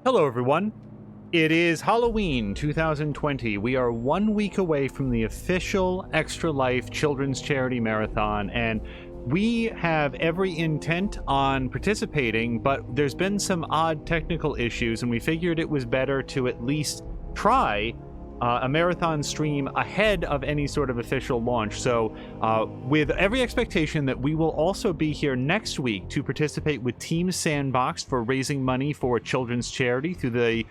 Hello, everyone. It is Halloween 2020. We are 1 week away from the official Extra Life Children's Charity Marathon, and we have every intent on participating, but there's been some odd technical issues, and we figured it was better to at least try a marathon stream ahead of any sort of official launch. So with every expectation that we will also be here next week to participate with Team Sandbox for raising money for children's charity through the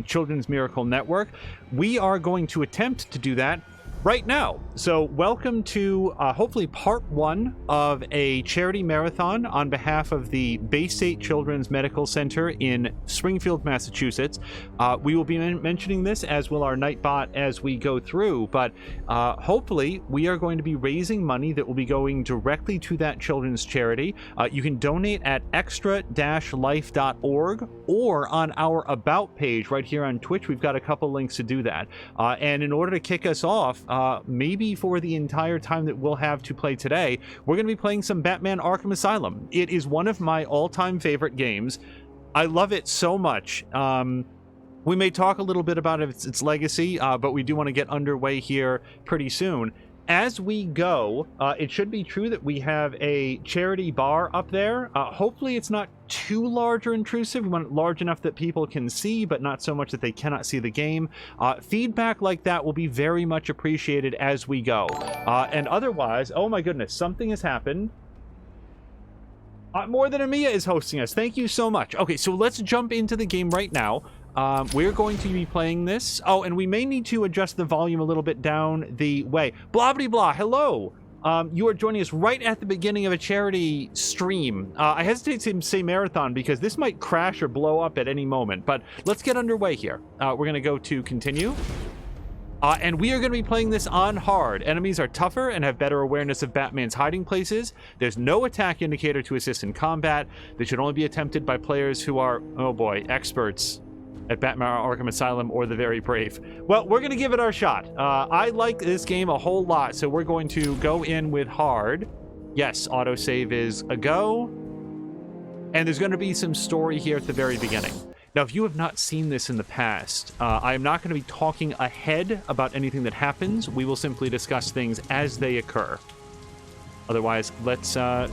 Children's Miracle Network, we are going to attempt to do that right now. So welcome to hopefully part one of a charity marathon on behalf of the Bay State Children's Medical Center in Springfield, Massachusetts. We will be mentioning this, as will our Nightbot, as we go through, but hopefully we are going to be raising money that will be going directly to that children's charity. You can donate at extra-life.org or on our About page right here on Twitch. We've got a couple links to do that. And in order to kick us off, maybe for the entire time that we'll have to play today, we're going to be playing some Batman Arkham Asylum. It is one of my all-time favorite games. I love it so much. We may talk a little bit about its legacy, but we do want to get underway here pretty soon. As we go, it should be true that we have a charity bar up there. Hopefully it's not too large or intrusive. We want it large enough that people can see, but not so much that they cannot see the game. Feedback like that will be very much appreciated as we go. And otherwise, oh my goodness, something has happened. More Than Amiya is hosting us. Thank you so much. Okay, so let's jump into the game right now. We're going to be playing this. Oh, and we may need to adjust the volume a little bit down the way. Blah, blah, blah. Hello. You are joining us right at the beginning of a charity stream. I hesitate to say marathon because this might crash or blow up at any moment, but let's get underway here. We're going to go to continue. And we are going to be playing this on hard. Enemies are tougher and have better awareness of Batman's hiding places. There's no attack indicator to assist in combat. They should only be attempted by players who are, oh boy, experts at Batman Arkham Asylum or the very brave. Well, we're going to give it our shot. I like this game a whole lot, so we're going to go in with hard. Yes, autosave is a go. And there's going to be some story here at the very beginning. Now, if you have not seen this in the past, I am not going to be talking ahead about anything that happens. We will simply discuss things as they occur. Otherwise, let's pipe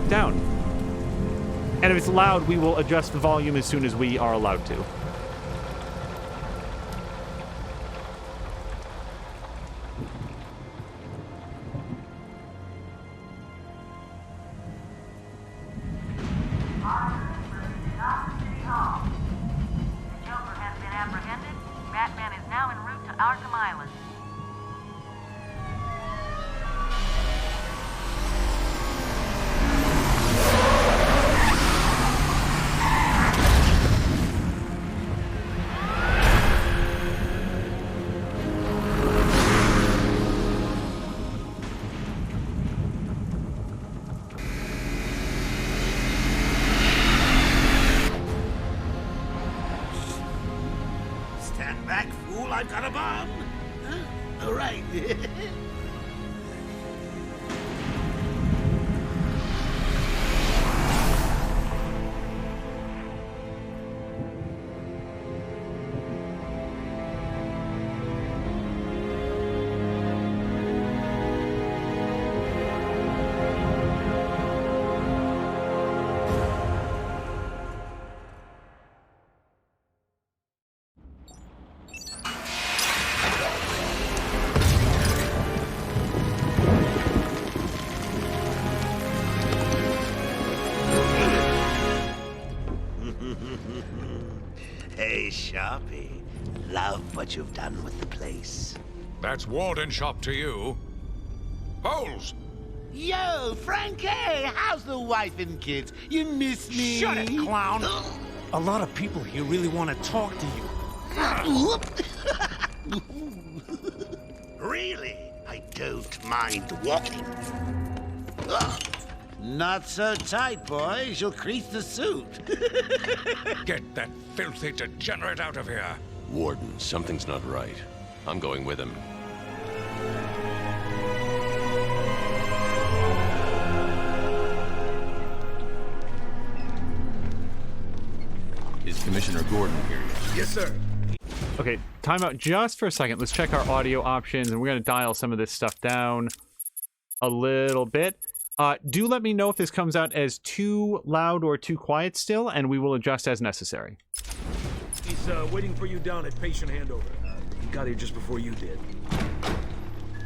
down. And if it's loud, we will adjust the volume as soon as we are allowed to. Batman is now en route to Arkham Island. I've got a bomb. Huh? All right. Hey, Sharpie. Love what you've done with the place. That's Warden Shop to you. Holes! Yo, Frankie! How's the wife and kids? You miss me? Shut it, clown! A lot of people here really want to talk to you. Really? I don't mind walking. Not so tight, boys. You'll crease the suit. Get that filthy degenerate out of here! Warden, something's not right. I'm going with him. Is Commissioner Gordon here yet? Yes, sir. Okay, time out just for a second. Let's check our audio options, and we're going to dial some of this stuff down a little bit. Do let me know if this comes out as too loud or too quiet still, and we will adjust as necessary. He's waiting for you down at patient handover. He got here just before you did.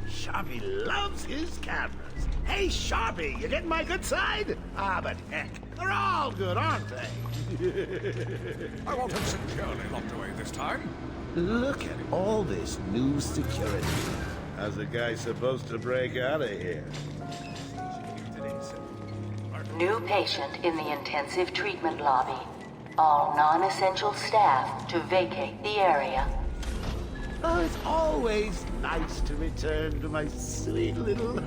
Sharpie loves his cameras. Hey, Sharpie, you getting my good side? Ah, but heck, they're all good, aren't they? I want him securely locked away this time. Look at all this new security. How's a guy supposed to break out of here? New patient in the intensive treatment lobby. All non-essential staff to vacate the area. Oh, it's always nice to return to my sweet little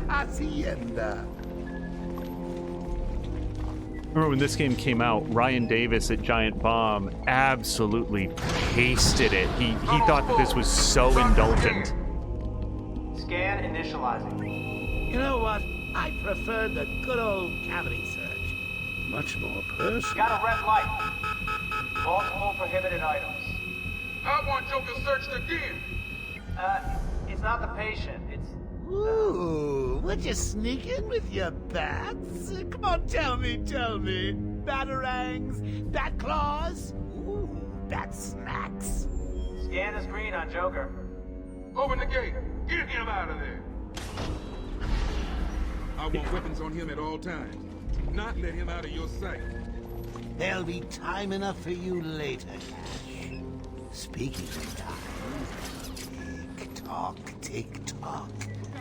hacienda. Remember when this game came out, Ryan Davis at Giant Bomb absolutely pasted it. He thought that this was so indulgent. Scan initializing. You know what? I prefer the good old cavity search. Much more personal. Got a red light. Multiple prohibited items. I want Joker searched again. It's not the patient. It's... Ooh, would you sneak in with your bats? Come on, tell me. Batarangs, bat claws, ooh, bat smacks. Scan is green on Joker. Open the gate. Get him out of there. I want weapons on him at all times. Do not let him out of your sight. There'll be time enough for you later, Cash. Speaking of time, tick-tock.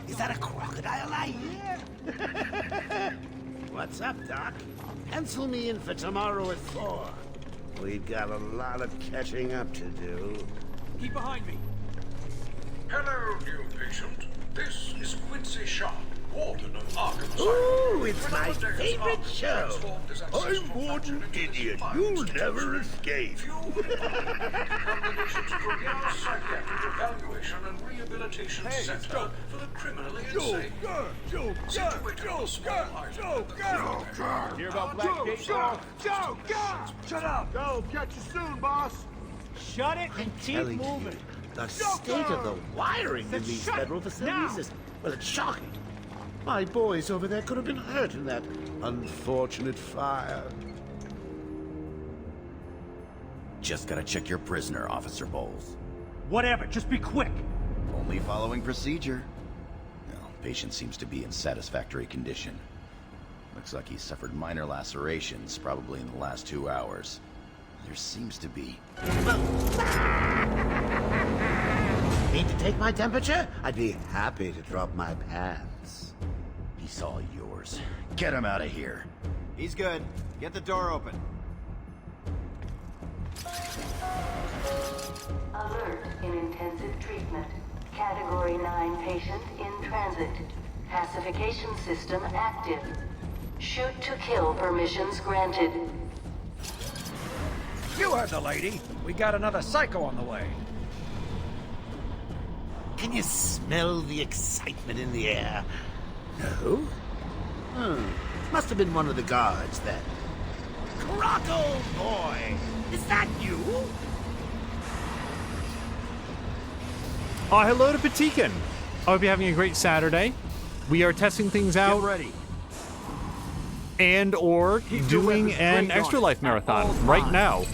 Is that a crocodile I hear? What's up, Doc? Pencil me in for tomorrow at 4. We've got a lot of catching up to do. Keep behind me. Hello, new patient. This is Quincy Sharp, Warden of Arkham Asylum. Ooh, it's my favorite show. I'm Warden Idiot. You'll never escape. Psychiatric evaluation and rehabilitation center for the criminally insane. Situated on a small island. Hear about Black Gate? Joe! Shut up! Go, catch you soon, boss. Shut it and keep moving. The state of the wiring in these federal facilities is, well, it's shocking. My boys over there could have been hurt in that unfortunate fire. Just gotta check your prisoner, Officer Bowles. Whatever, just be quick. Only following procedure. Well, patient seems to be in satisfactory condition. Looks like he suffered minor lacerations, probably in the last 2 hours. There seems to be... Need to take my temperature? I'd be happy to drop my pants. He's all yours. Get him out of here. He's good. Get the door open. Alert in intensive treatment. Category 9 patient in transit. Pacification system active. Shoot to kill permissions granted. You heard the lady. We got another psycho on the way. Can you smell the excitement in the air? No? Must have been one of the guards then. Crocco boy! Is that you? Hello to Patikin. I hope you're having a great Saturday. We are testing things out. Get ready. And or doing an Extra Life marathon right now.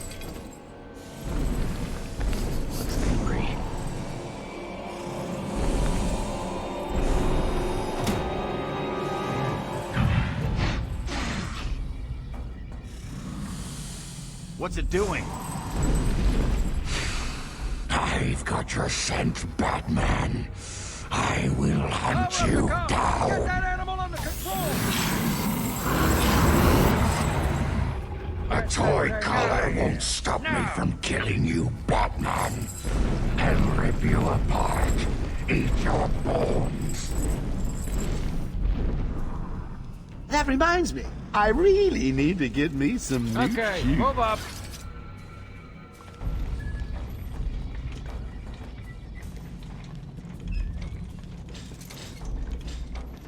What's it doing? I've got your scent, Batman. I will hunt you down. Get that animal under control! A toy collar won't stop me from killing you, Batman. I'll rip you apart, eat your bones. That reminds me, I really need to get me some new Okay, shoes. move up.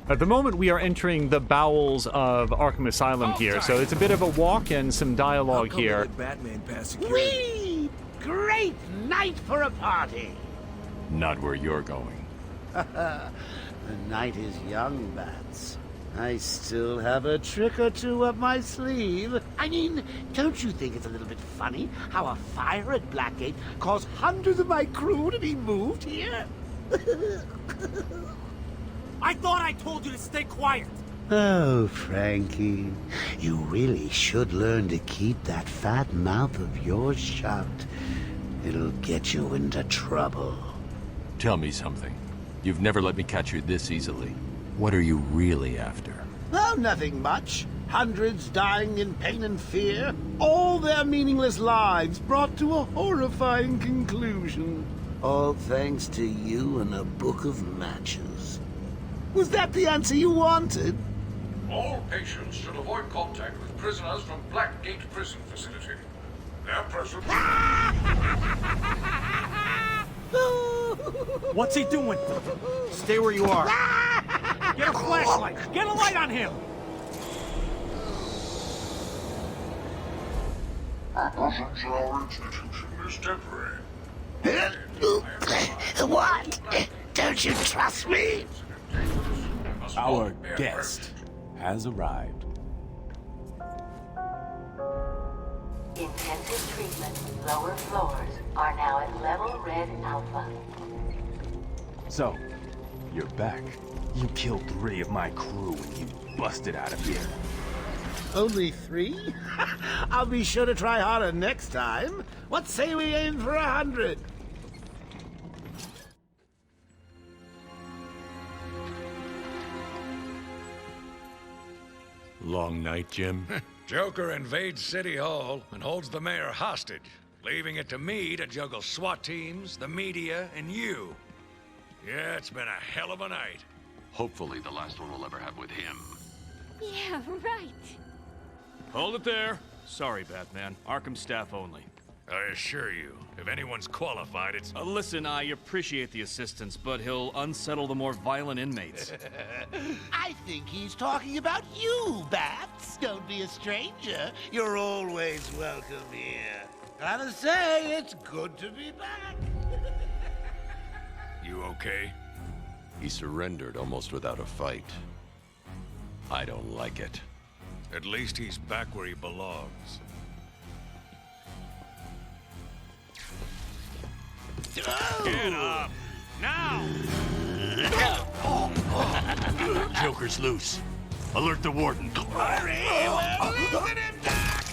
At the moment, we are entering the bowels of Arkham Asylum here, so it's a bit of a walk and some dialogue here. Batman past security. Whee! Great night for a party. Not where you're going. The night is young, Bats. I still have a trick or two up my sleeve. I mean, don't you think it's a little bit funny how a fire at Blackgate caused hundreds of my crew to be moved here? I thought I told you to stay quiet. Oh, Frankie, you really should learn to keep that fat mouth of yours shut. It'll get you into trouble. Tell me something. You've never let me catch you this easily. What are you really after? Oh, nothing much. Hundreds dying in pain and fear. All their meaningless lives brought to a horrifying conclusion. All thanks to you and a book of matches. Was that the answer you wanted? All patients should avoid contact with prisoners from Blackgate Prison Facility. Their presence... What's he doing? Stay where you are. Get a flashlight. Get a light on him. Presence in our institution is temporary. What? Don't you trust me? Our guest has arrived. Intensive treatment. Lower floors are now at level red alpha. So, you're back. You killed 3 of my crew when you busted out of here. Only 3? I'll be sure to try harder next time. What say we aim for 100? Long night, Jim? Joker invades City Hall and holds the mayor hostage, leaving it to me to juggle SWAT teams, the media, and you. Yeah, it's been a hell of a night. Hopefully the last one we'll ever have with him. Yeah, right. Hold it there. Sorry, Batman. Arkham staff only. I assure you, if anyone's qualified, it's... Listen, I appreciate the assistance, but he'll unsettle the more violent inmates. I think he's talking about you, Bats. Don't be a stranger. You're always welcome here. Gotta say, it's good to be back. You okay? He surrendered almost without a fight. I don't like it. At least he's back where he belongs. Get up! Now! Joker's loose. Alert the warden. Hurry! We're losing him, Doc!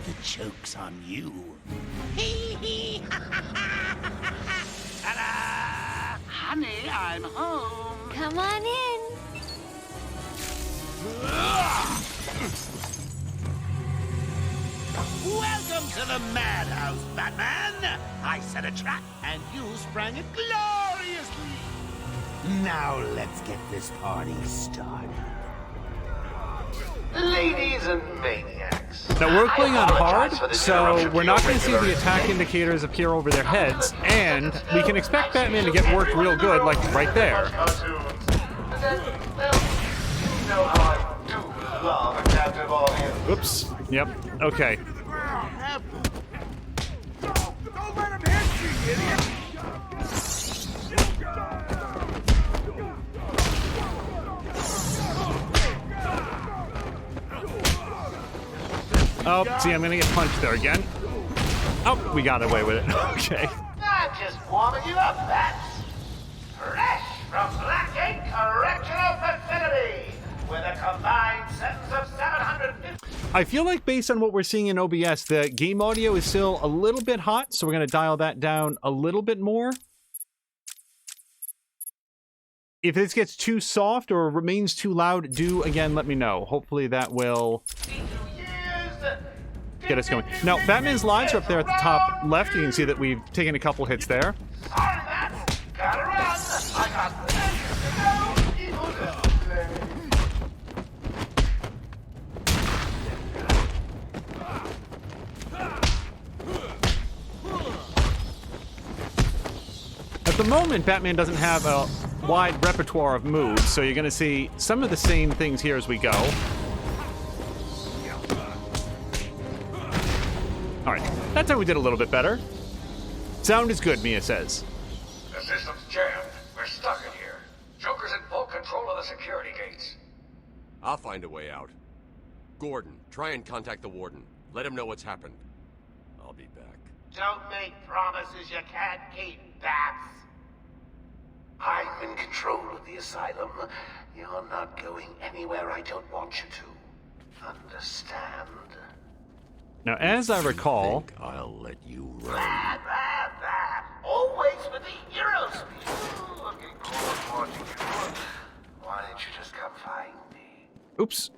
The joke's on you. Ta-da! Honey, I'm home. Come on in. Welcome to the madhouse, Batman! I set a trap, and you sprang it gloriously! Now let's get this party started. Ladies and maniacs. Now we're playing on hard, so we're not going to see the attack indicators appear over their heads, and we can expect Batman to get worked real good, like right there. Oops. Yep. Okay. Don't let him hit you, idiot! Oh, see, I'm gonna get punched there again. Oh, we got away with it. Okay. I'm just warming you up, Bats. Fresh from Blackgate Correctional Facility, with a combined sentence of 750. I feel like based on what we're seeing in OBS, the game audio is still a little bit hot, so we're gonna dial that down a little bit more. If this gets too soft or remains too loud, do again let me know. Hopefully that will get us going. Now, Batman's lives are up there at the top left. You can see that we've taken a couple hits there. Sorry, Bats. Gotta run. I got the moment, Batman doesn't have a wide repertoire of moves, so you're going to see some of the same things here as we go. All right, that's how we did a little bit better. Sound is good, Mia says. The system's jammed. We're stuck in here. Joker's in full control of the security gates. I'll find a way out. Gordon, try and contact the warden. Let him know what's happened. I'll be back. Don't make promises you can't keep, Bats. I'm in control of the asylum. You're not going anywhere I don't want you to. Understand? Now, as I recall... I'll let you run. Always with the hero speed. Looking forward to watching you. Why don't you just come find me? Oops.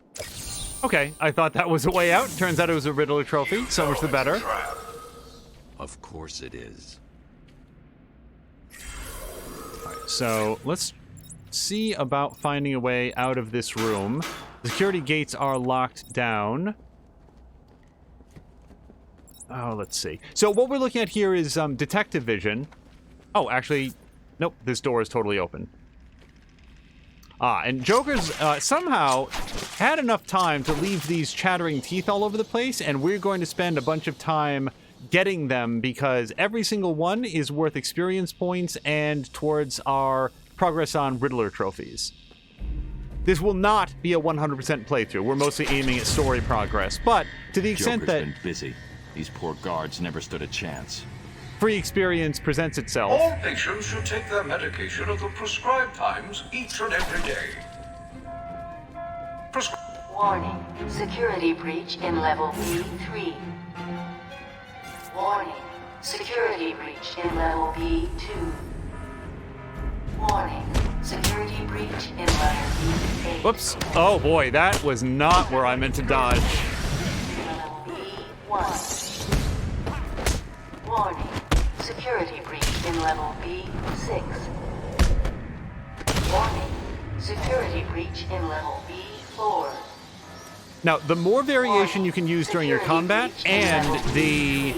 Okay, I thought that was a way out. Turns out it was a Riddler trophy. So much the better. Of course it is. So let's see about finding a way out of this room. The security gates are locked down. Oh, let's see. So what we're looking at here is detective vision. Oh, actually, nope, this door is totally open. And Joker's somehow had enough time to leave these chattering teeth all over the place, and we're going to spend a bunch of time getting them because every single one is worth experience points and towards our progress on Riddler trophies. This will not be a 100% playthrough. We're mostly aiming at story progress, but to the extent Joker's that been busy. These poor guards never stood a chance. free experience presents itself. All patients should take their medication at the prescribed times each and every day. Warning. Security breach in level B3. Warning. Security breach in level B2. Warning. Security breach in level B8. Whoops. Oh boy, that was not where I meant to dodge. Level B1. Warning. Security breach in level B6. Warning. Security breach in level B4. Now, the more variation you can use during your combat, and the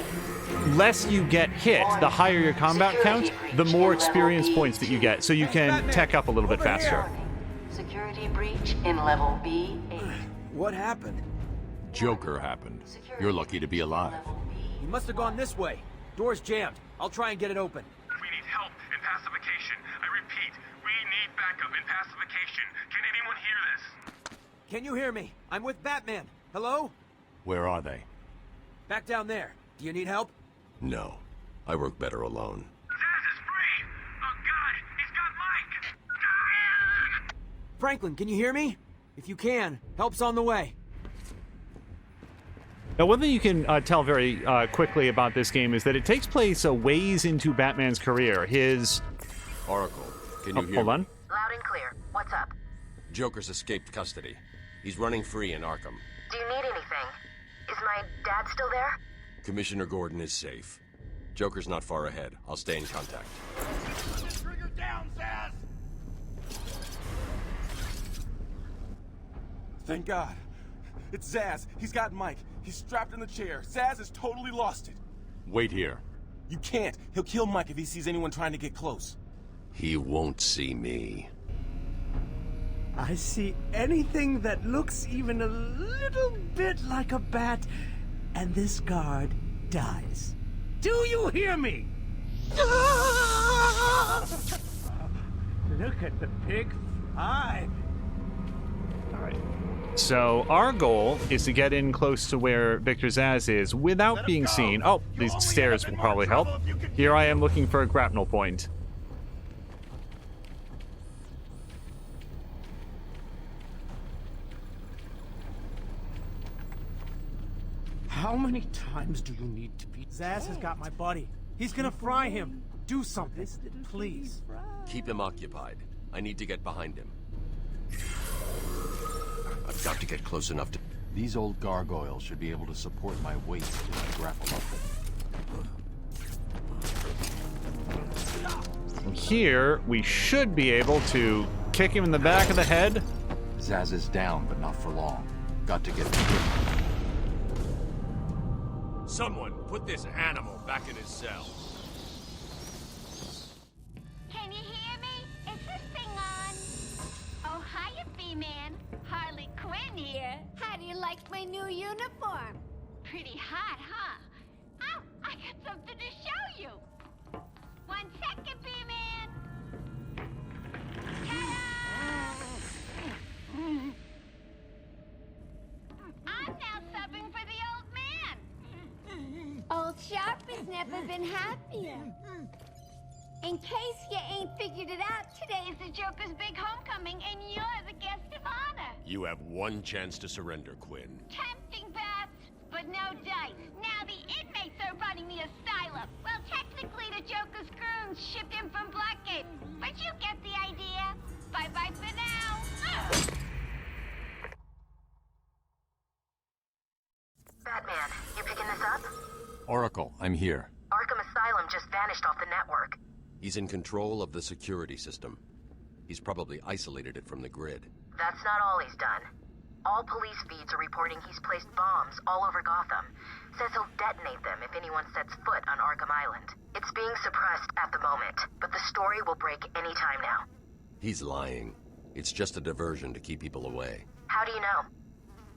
less you get hit, the higher your combat count, the more experience points that you get, so you can tech up a little bit faster. Security breach in level B8. What happened? Joker happened. You're lucky to be alive. He must have gone this way. Door's jammed. I'll try and get it open. We need help in pacification. I repeat, we need backup in pacification. Can anyone hear this? Can you hear me? I'm with Batman. Hello? Where are they? Back down there. Do you need help? No. I work better alone. Zaz is free! Oh god, he's got Mike! Franklin, can you hear me? If you can, help's on the way. Now, one thing you can tell very quickly about this game is that it takes place a ways into Batman's career. His... Oracle, can you hear hold me? on. Loud and clear. What's up? Joker's escaped custody. He's running free in Arkham. Do you need anything? Is my dad still there? Commissioner Gordon is safe. Joker's not far ahead. I'll stay in contact. Trigger down, Zaz! Thank God. It's Zaz. He's got Mike. He's strapped in the chair. Zaz has totally lost it. Wait here. You can't. He'll kill Mike if he sees anyone trying to get close. He won't see me. I see anything that looks even a little bit like a bat, and this guard dies. Do you hear me? Look at the pig fly. All right. So our goal is to get in close to where Victor Zsasz is without being seen. Oh, these stairs will probably help. Here I am looking for a grapnel point. How many times do you need to be... Zaz has got my buddy. He's gonna fry him. Do something, please. Keep him occupied. I need to get behind him. I've got to get close enough to... These old gargoyles should be able to support my weight if I grapple up them. From here, we should be able to kick him in the back of the head. Zaz is down, but not for long. Got to get him. Someone put this animal back in his cell. liked my new uniform. Pretty hot, huh? Oh, I got something to show you. 1 second, B-Man. I'm now subbing for the old man. Old Sharp has never been happier. In case you ain't figured it out, today is the Joker's big homecoming, and you're the guest of honor. You have one chance to surrender, Quinn. Tempting, Babs, but no dice. Now the inmates are running the asylum. Well, technically the Joker's goons shipped in from Blackgate, but you get the idea. Bye-bye for now. Batman, you picking this up? Oracle, I'm here. Arkham Asylum just vanished off the network. He's in control of the security system. He's probably isolated it from the grid. That's not all he's done. All police feeds are reporting he's placed bombs all over Gotham. Says he'll detonate them if anyone sets foot on Arkham Island. It's being suppressed at the moment, but the story will break any time now. He's lying. It's just a diversion to keep people away. How do you know?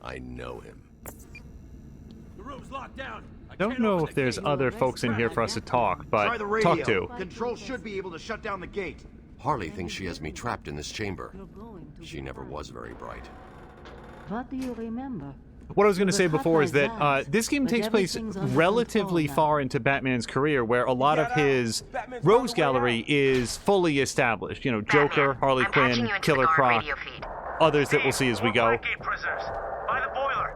I know him. The room's locked down. I don't know if there's other folks in here for us to talk, Try but the radio. talk to. Control should be able to shut down the gate. Harley thinks she has me trapped in this chamber. She never was very bright. What do you remember? What I was going to say before is that this game takes place relatively far into Batman's career, where a lot of his rogues gallery is fully established. You know, Joker, Harley Quinn, Killer Croc, others that we'll see as we go. Blackgate prisoners. By the boiler.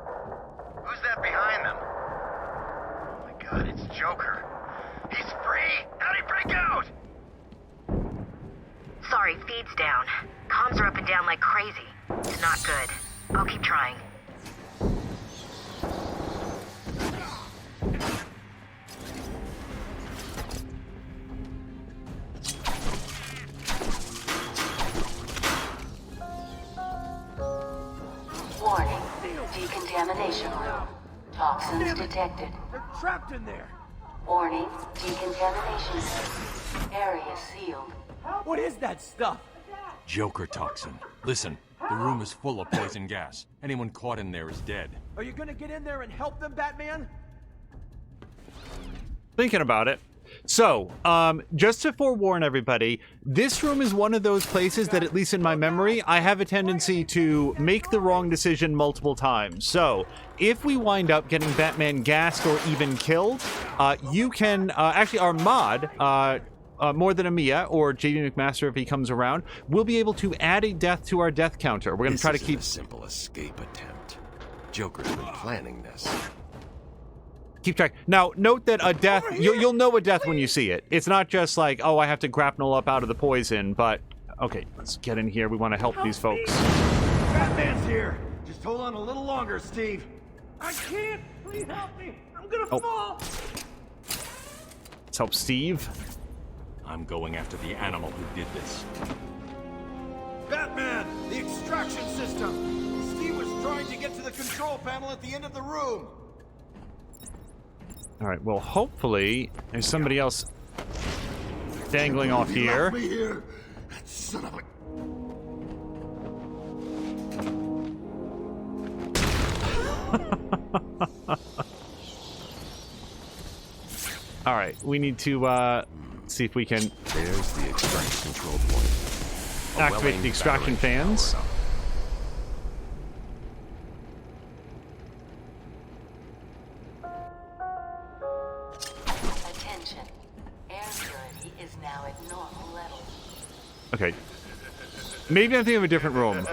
Who's that behind them? Oh my god, it's Joker. He's free! How'd he break out? Sorry, feed's down. Comms are up and down like crazy. It's not good. I'll keep trying. Warning. Decontamination room. Toxins detected. They're trapped in there. Warning. Decontamination system. Area sealed. What is that stuff? Joker toxin. Listen, the room is full of poison gas. Anyone caught in there is dead. Are you gonna get in there and help them, Batman? Thinking about it. So, just to forewarn everybody, this room is one of those places that, at least in my memory, I have a tendency to make the wrong decision multiple times. So, if we wind up getting Batman gassed or even killed, you can, actually our mod, More Than a Mia, or JD McMaster if he comes around, will be able to add a death to our death counter. We're going to try to keep a simple escape attempt. Joker's been planning this. Keep track. Now, note that a death, you'll know a death when you see it. It's not just like, oh, I have to grapnel up out of the poison, but, okay, let's get in here. We want to help these folks. Batman's here. Just hold on a little longer, Steve. I can't. Please help me. I'm gonna fall. Let's help Steve. I'm going after the animal who did this. Batman, the extraction system. Steve was trying to get to the control panel at the end of the room. All right, well, hopefully there's somebody else dangling off He here. left me here. That son of a... All right, we need to see if we can There's the extraction control point. activate the extraction fans. Attention. Air purity is now at normal levels. Okay. Maybe I'm thinking of a different room.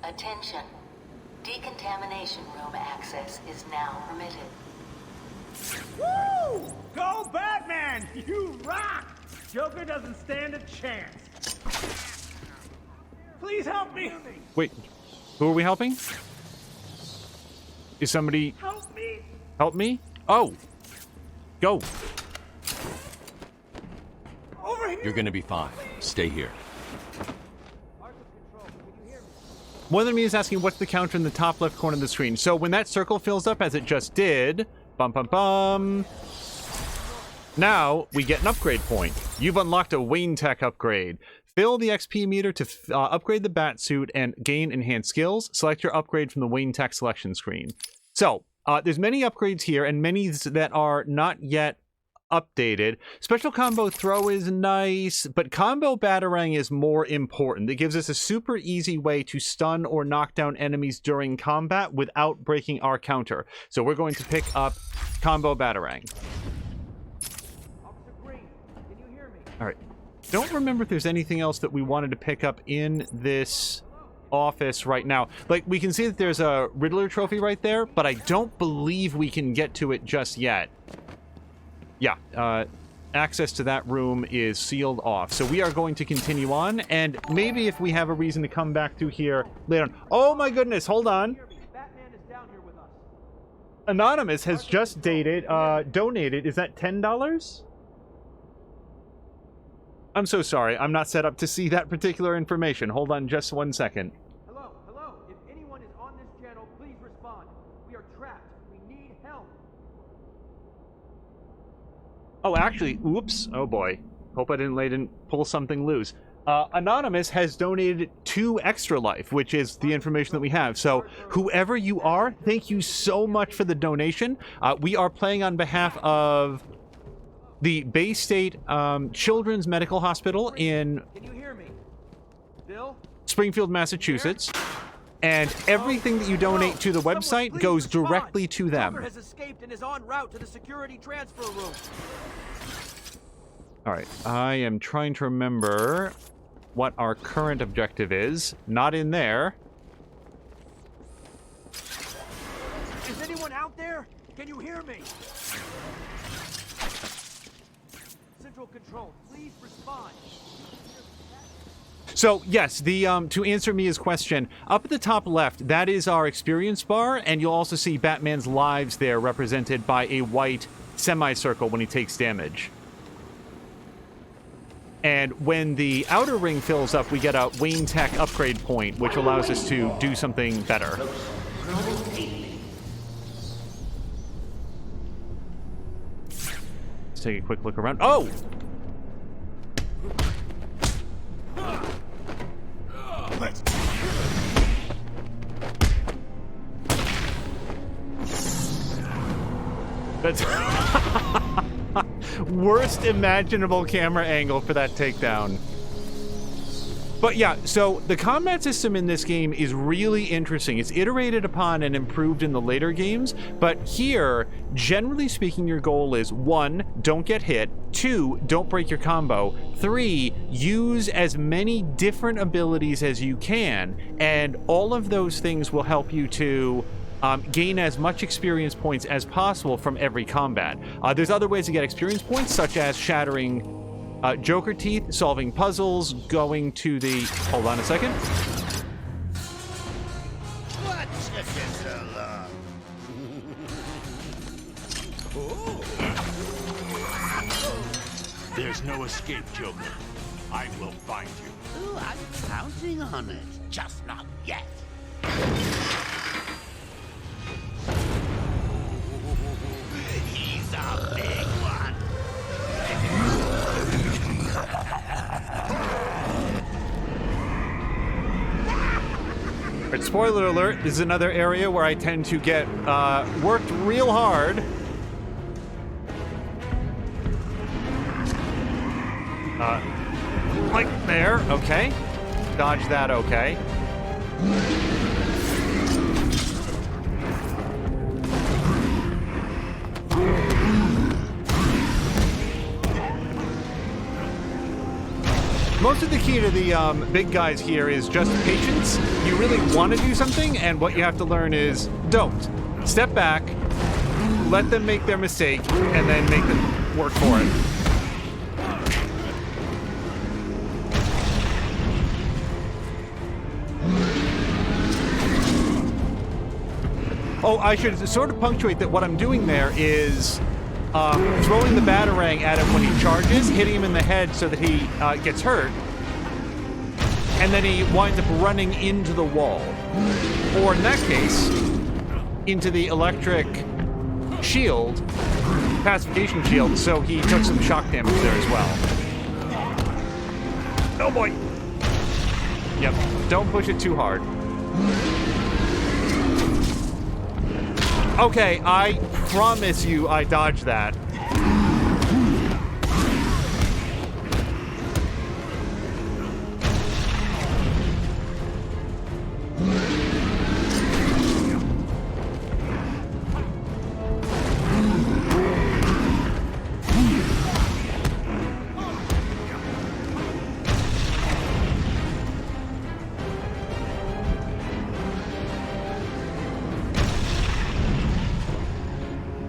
Attention. Decontamination room access is now permitted. Woo! Go Batman! You rock! Joker doesn't stand a chance. Please help me! Wait, who are we helping? Is somebody... Help me! Help me? Oh! Go! Over here! You're gonna be fine. Stay here. One of me is asking what's the counter in the top left corner of the screen. So when that circle fills up, as it just did, bum bum bum, Now we get an upgrade point. You've unlocked a Wayne Tech upgrade. Fill the XP meter to upgrade the bat suit and gain enhanced skills. Select your upgrade from the Wayne Tech selection screen. So, there's many upgrades here and many that are not yet updated. Special combo throw is nice, but combo batarang is more important. It gives us a super easy way to stun or knock down enemies during combat without breaking our counter. So we're going to pick up combo batarang. All right. Don't remember if there's anything else that we wanted to pick up in this office right now. Like, we can see that there's a Riddler trophy right there, but I don't believe we can get to it just yet. Yeah, access to that room is sealed off. So we are going to continue on, and maybe if we have a reason to come back through here later on. Oh my goodness, hold on. Anonymous has just donated. Is that $10? I'm so sorry. I'm not set up to see that particular information. Hold on just 1 second. Hello, hello. If anyone is on this channel, please respond. We are trapped. We need help. Oh, actually, oops. Oh boy. Hope I didn't pull something loose. Anonymous has donated 2 extra life, which is the information that we have. So whoever you are, thank you so much for the donation. We are playing on behalf of the Bay State Children's Medical Hospital in Springfield, Massachusetts, and everything that you donate to the website goes directly to them. Joker has escaped and is en route to the security transfer room. All right, I am trying to remember what our current objective is. Not in there. Is anyone out there? Can you hear me? Central Control, please respond. So yes, the to answer Mia's question, up at the top left, that is our experience bar, and you'll also see Batman's lives there represented by a white semicircle when he takes damage. And when the outer ring fills up, we get a Wayne Tech upgrade point, which allows us to do something better. Let's take a quick look around. Oh! That's worst imaginable camera angle for that takedown. But yeah, so the combat system in this game is really interesting. It's iterated upon and improved in the later games, but here, generally speaking, your goal is 1, don't get hit, 2, don't break your combo, 3, use as many different abilities as you can, and all of those things will help you to gain as much experience points as possible from every combat. There's other ways to get experience points, such as shattering Joker teeth, solving puzzles, going to the... Hold on a second. What took you so long? There's no escape, Joker. I will find you. Ooh, I'm counting on it. Just not yet. He's a big one. But spoiler alert, this is another area where I tend to get worked real hard. Like there, okay. Dodge that, okay. Most of the key to the big guys here is just patience. You really want to do something, and what you have to learn is don't. Step back, let them make their mistake, and then make them work for it. Oh, I should sort of punctuate that what I'm doing there is throwing the batarang at him when he charges, hitting him in the head so that he gets hurt, and then he winds up running into the wall. Or in that case, into the electric shield, pacification shield, so he took some shock damage there as well. Oh boy. Yep, don't push it too hard. Okay, I promise you I dodged that.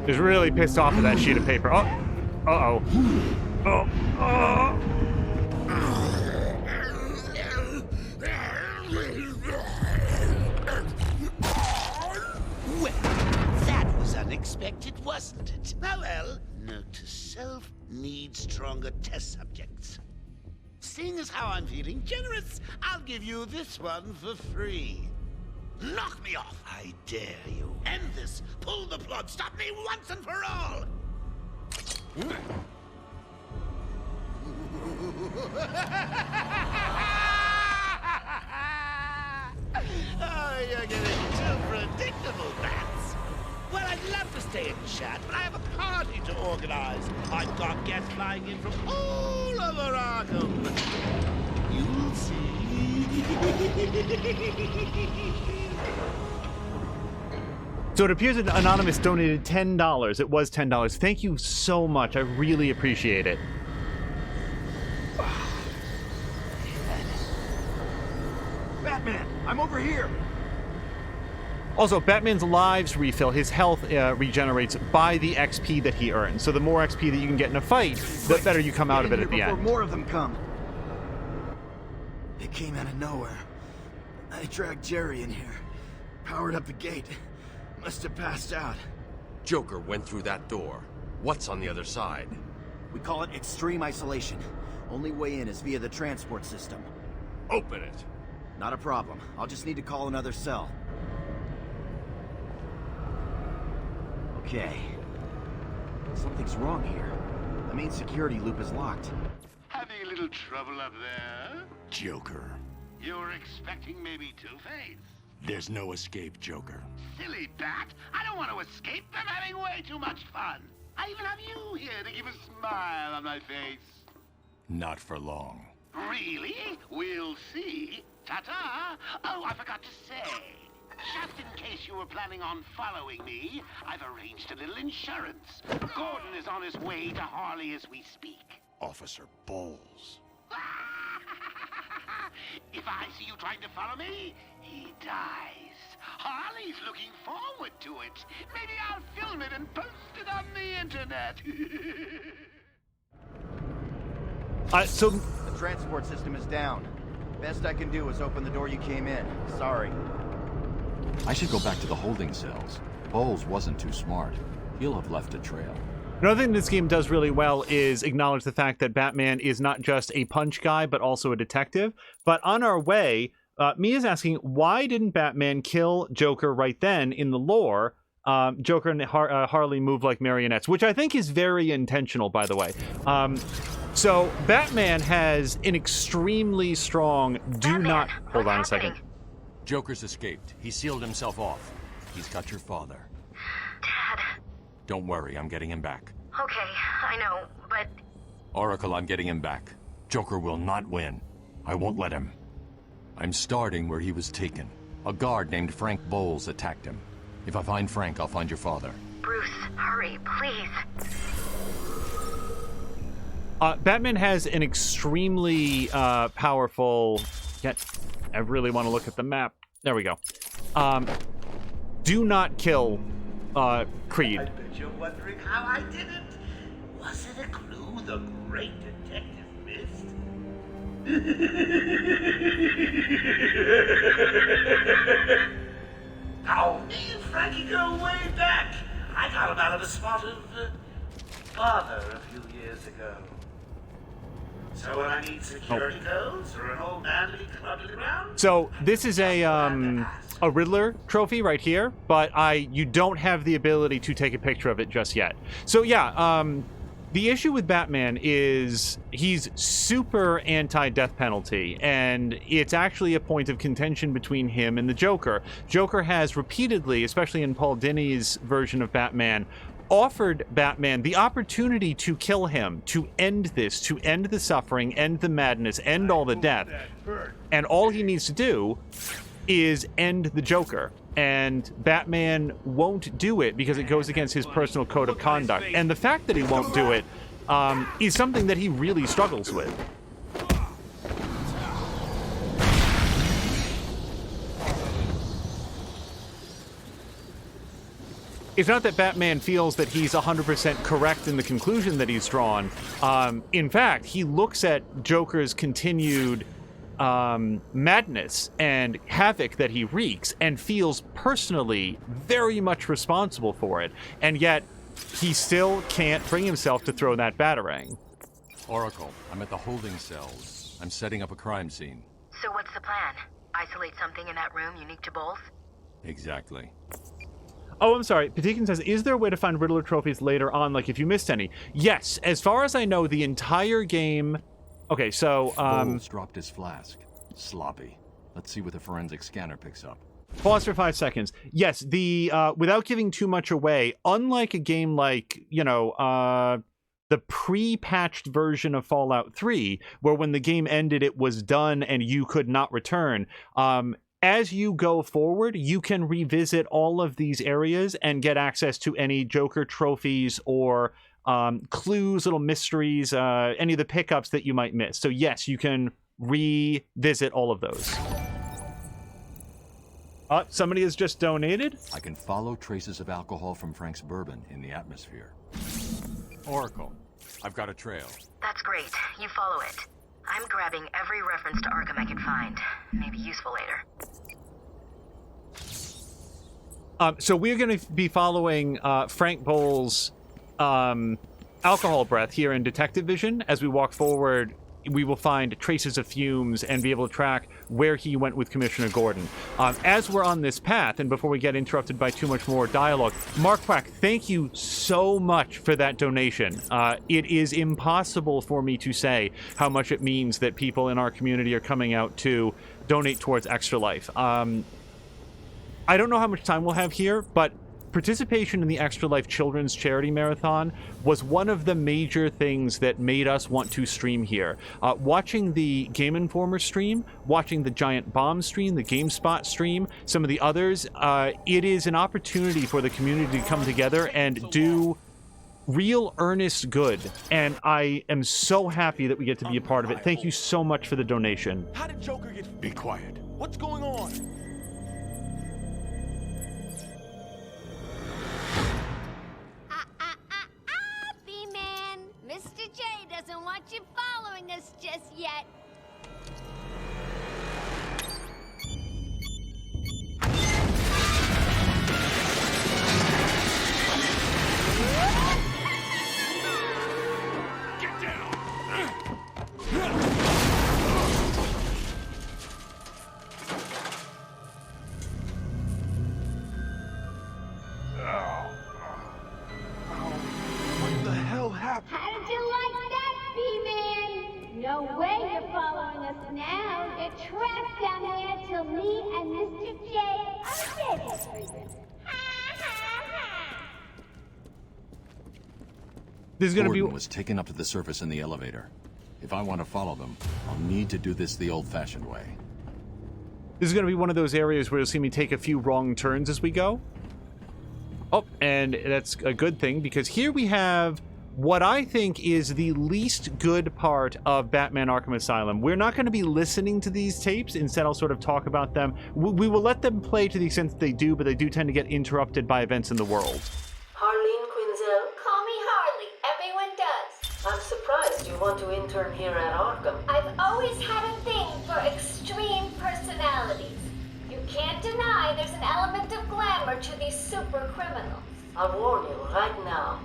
Is really pissed off at that sheet of paper. Oh, uh-oh. Oh, Well, that was unexpected, wasn't it? Well, note to self, need stronger test subjects. Seeing as how I'm feeling generous, I'll give you this one for free. Knock me off, I dare you. End this. Pull the plug. Stop me once and for all. Oh, you're getting too predictable, Bats. Well, I'd love to stay and chat, but I have a party to organize. I've got guests flying in from all over Arkham. You'll see. So it appears that Anonymous donated $10. It was $10. Thank you so much. I really appreciate it. Batman, I'm over here. Also, Batman's lives refill. His health regenerates by the XP that he earns. So the more XP that you can get in a fight, the better you come out of it at the end. Before more of them come. They came out of nowhere. I dragged Jerry in here. Powered up the gate. Must have passed out. Joker went through that door. What's on the other side? We call it extreme isolation. Only way in is via the transport system. Open it. Not a problem. I'll just need to call another cell. Okay. Something's wrong here. The main security loop is locked. Having a little trouble up there? Joker. You're expecting maybe Two-Face? There's no escape, Joker. Silly bat! I don't want to escape. I'm having way too much fun. I even have you here to keep a smile on my face. Not for long. Really? We'll see. Ta-ta! Oh, I forgot to say. Just in case you were planning on following me, I've arranged a little insurance. Gordon is on his way to Harley as we speak. Officer Bowles. If I see you trying to follow me, he dies. Harley's looking forward to it. Maybe I'll film it and post it on the internet. So the transport system is down. Best I can do is open the door you came in. Sorry. I should go back to the holding cells. Bowles wasn't too smart. He'll have left a trail. Another thing this game does really well is acknowledge the fact that Batman is not just a punch guy, but also a detective. But on our way, Mia's asking, why didn't Batman kill Joker right then in the lore? Joker and Harley move like marionettes, which I think is very intentional, by the way. So Batman has an extremely strong hold on a second. Joker's escaped. He sealed himself off. He's got your father. Dad. Don't worry, I'm getting him back. Okay, I know, but... Oracle, I'm getting him back. Joker will not win. I won't let him. I'm starting where he was taken. A guard named Frank Bowles attacked him. If I find Frank, I'll find your father. Bruce, hurry, please. Batman has an extremely powerful... I really want to look at the map. There we go. Do not kill Creed. I bet you're wondering how I did it. Was it a clue the great detective missed? Oh, me and Frankie go way back. I got him out of a spot of bother a few years ago. So will I need security codes for an old man to be clubbed to the ground? So this is a Riddler trophy right here, but you don't have the ability to take a picture of it just yet. So yeah, the issue with Batman is he's super anti-death penalty, and it's actually a point of contention between him and the Joker. Joker has repeatedly, especially in Paul Dini's version of Batman, offered Batman the opportunity to kill him, to end this, to end the suffering, end the madness, end all the death. And all he needs to do is end the Joker. And Batman won't do it because it goes against his personal code of conduct. And the fact that he won't do it is something that he really struggles with. It's not that Batman feels that he's 100% correct in the conclusion that he's drawn. In fact, he looks at Joker's continued madness and havoc that he wreaks and feels personally very much responsible for it. And yet, he still can't bring himself to throw that batarang. Oracle, I'm at the holding cells. I'm setting up a crime scene. So what's the plan? Isolate something in that room unique to both? Exactly. Oh, I'm sorry. Patikin says, is there a way to find Riddler trophies later on, like if you missed any? Yes. As far as I know, the entire game... Okay, so... Bowles dropped his flask. Sloppy. Let's see what the forensic scanner picks up. Pause for 5 seconds. Yes, the without giving too much away, unlike a game like, the pre-patched version of Fallout 3, where when the game ended, it was done and you could not return, as you go forward, you can revisit all of these areas and get access to any Joker trophies or clues, little mysteries, any of the pickups that you might miss. So yes, you can revisit all of those. Somebody has just donated. I can follow traces of alcohol from Frank's bourbon in the atmosphere. Oracle, I've got a trail. That's great. You follow it. I'm grabbing every reference to Arkham I can find. Maybe useful later. So we're going to be following Frank Bowles' alcohol breath here in Detective Vision. As we walk forward, we will find traces of fumes and be able to track where he went with Commissioner Gordon. As we're on this path, and before we get interrupted by too much more dialogue, Mark Quack, thank you so much for that donation. It is impossible for me to say how much it means that people in our community are coming out to donate towards Extra Life. I don't know how much time we'll have here, but participation in the Extra Life Children's Charity Marathon was one of the major things that made us want to stream here. Watching the Game Informer stream, watching the Giant Bomb stream, the GameSpot stream, some of the others, it is an opportunity for the community to come together and do real earnest good. And I am so happy that we get to be a part of it. Thank you so much for the donation. How did Joker get... Be quiet. What's going on? B-Man, Mr. J doesn't want you following us just yet. Get down! What the hell happened? How did you like that, B-Man? No way you're following us now. You're trapped down here till me and Mr. J are ready for you. This is going to be... Gordon was taken up to the surface in the elevator. If I want to follow them, I'll need to do this the old-fashioned way. This is going to be one of those areas where you'll see me take a few wrong turns as we go. Oh, and that's a good thing, because here we have what I think is the least good part of Batman Arkham Asylum. We're not going to be listening to these tapes. Instead, I'll sort of talk about them. We will let them play to the extent that they do, but they do tend to get interrupted by events in the world. Harleen Quinzel, Call me Harley. Everyone does. I'm surprised you want to intern here at Arkham. I've always had a thing for extreme personalities. You can't deny there's an element of glamour to these super criminals. I'll warn you right now,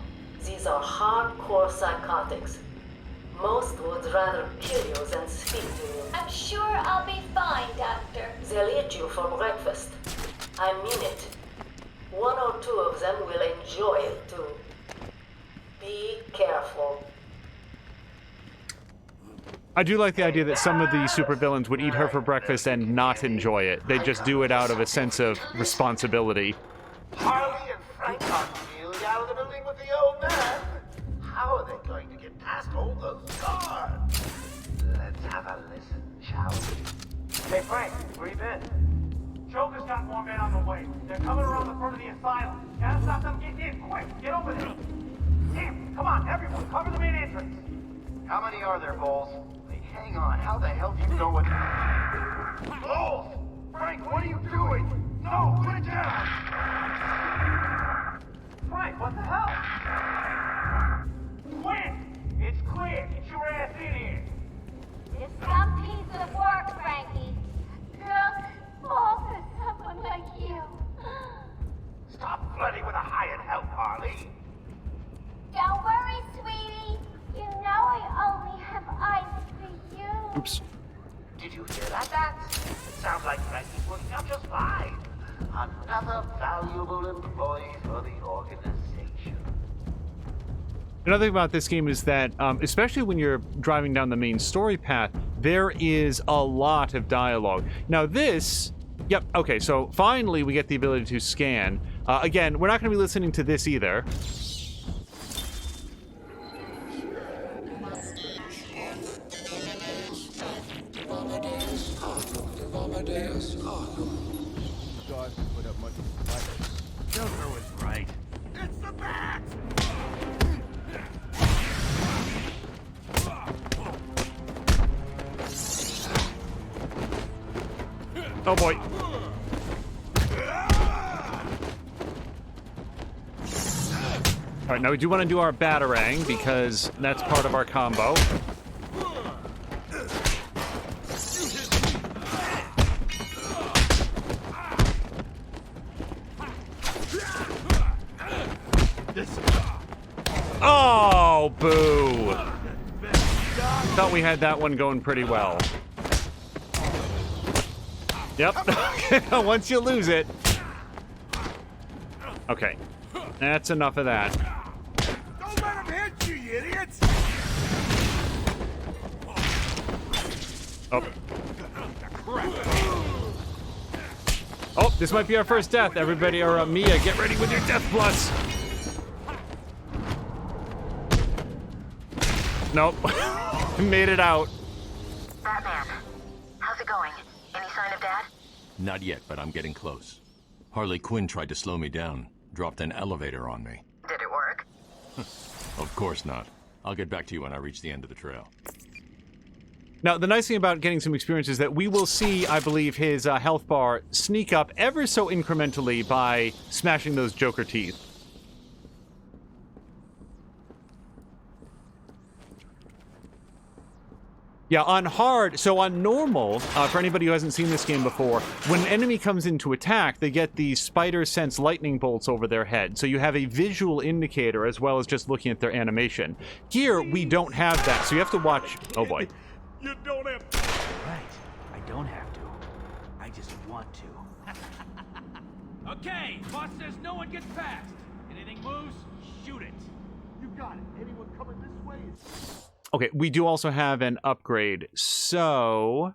these are hardcore psychotics. Most would rather kill you than speak to you. I'm sure I'll be fine, Doctor. They'll eat you for breakfast. I mean it. 1 or 2 of them will enjoy it too. Be careful. I do like the idea that some of the supervillains would eat her for breakfast and not enjoy it. They just do it out of a sense of responsibility. Harley and Frank are really out of the building with the old man. How are they going to get past all those guards? Let's have a listen, shall we? Hey, Frank, where you been? Joker's got more men on the way. They're coming around the front of the asylum. Gotta stop them getting in, quick! Get over there! Damn, come on, everyone, cover the main entrance! How many are there, Bowles? Hey, hang on, how the hell do you know what... Bowles! Frank, what are you doing? No, put it down! Frank, what the hell? Quinn! It's clear! Get your ass in here! It's some piece of work, Frankie. Girls fall for someone like you. Stop flirting with a hired help, Harley. Don't worry, sweetie. You know I only have eyes for you. Oops. Did you hear that? It sounds like Frankie's working out just fine. Another valuable employee for the organization. Another thing about this game is that, especially when you're driving down the main story path, there is a lot of dialogue. Now this... Yep, okay, so finally we get the ability to scan. Again, we're not going to be listening to this either. Joker was right. It's the bat! Oh boy. Alright, now we do want to do our Batarang, because that's part of our combo. Oh, boo! Thought we had that one going pretty well. Yep. Once you lose it. Okay. That's enough of that. Don't let him hit you, you idiots! Oh. Oh, this might be our first death. Everybody, or Mia, get ready with your death plus. Nope. Made it out. Batman, how's it going? Any sign of Dad? Not yet, but I'm getting close. Harley Quinn tried to slow me down. Dropped an elevator on me. Did it work? Of course not. I'll get back to you when I reach the end of the trail. Now, the nice thing about getting some experience is that we will see, I believe, his health bar sneak up ever so incrementally by smashing those Joker teeth. Yeah, on hard, so on normal, for anybody who hasn't seen this game before, when an enemy comes in to attack, they get these spider sense lightning bolts over their head. So you have a visual indicator as well as just looking at their animation. Here, we don't have that, so you have to watch... Oh boy. You don't have to. Right. I don't have to. I just want to. Okay, boss says no one gets past. Anything moves, shoot it. You got it. Anyone coming this way is... Okay, we do also have an upgrade, so...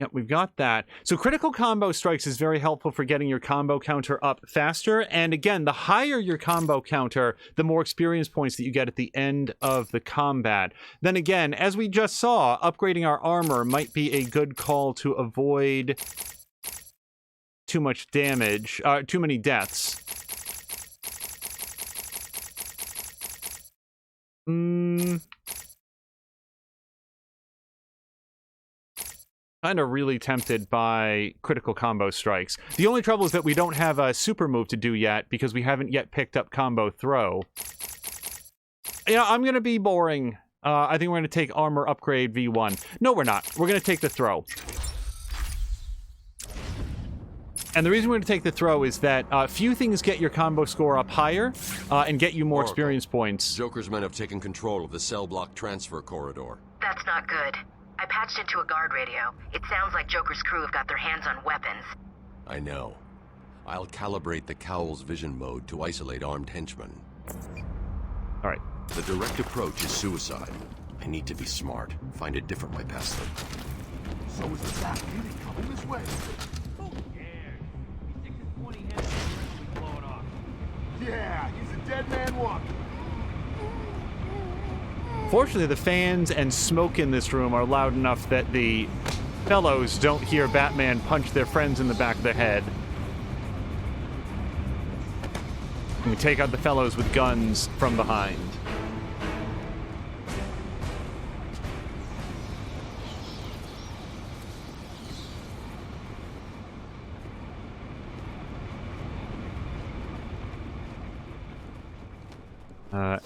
Yep, we've got that. So critical combo strikes is very helpful for getting your combo counter up faster, and again, the higher your combo counter, the more experience points that you get at the end of the combat. Then again, as we just saw, upgrading our armor might be a good call to avoid too much damage, too many deaths. Kind of really tempted by critical combo strikes. The only trouble is that we don't have a super move to do yet because we haven't yet picked up combo throw. Yeah, I'm going to be boring. I think we're going to take armor upgrade V1. No, we're not. We're going to take the throw. And the reason we're going to take the throw is that few things get your combo score up higher and get you more experience points. Joker's men have taken control of the cell block transfer corridor. That's not good. I patched into a guard radio. It sounds like Joker's crew have got their hands on weapons. I know. I'll calibrate the Cowl's vision mode to isolate armed henchmen. All right. The direct approach is suicide. I need to be smart. Find a different way past them. So is the Zap really coming this way? Yeah, he's a dead man walking. Fortunately, the fans and smoke in this room are loud enough that the fellows don't hear Batman punch their friends in the back of the head. And we take out the fellows with guns from behind.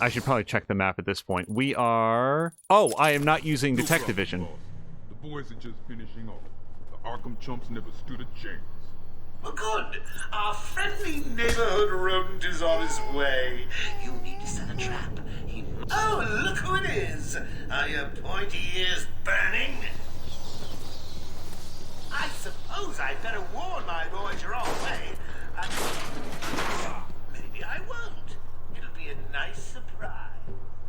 I should probably check the map at this point. We are... Oh, I am not using detective vision. The boys are just finishing off. The Arkham chumps never stood a chance. Good. Our friendly neighborhood rodent is on his way. You need to set a trap. Oh, look who it is. Are your pointy ears burning? I suppose I'd better warn my boys you're on the way. Maybe I won't. It'll be a nice surprise.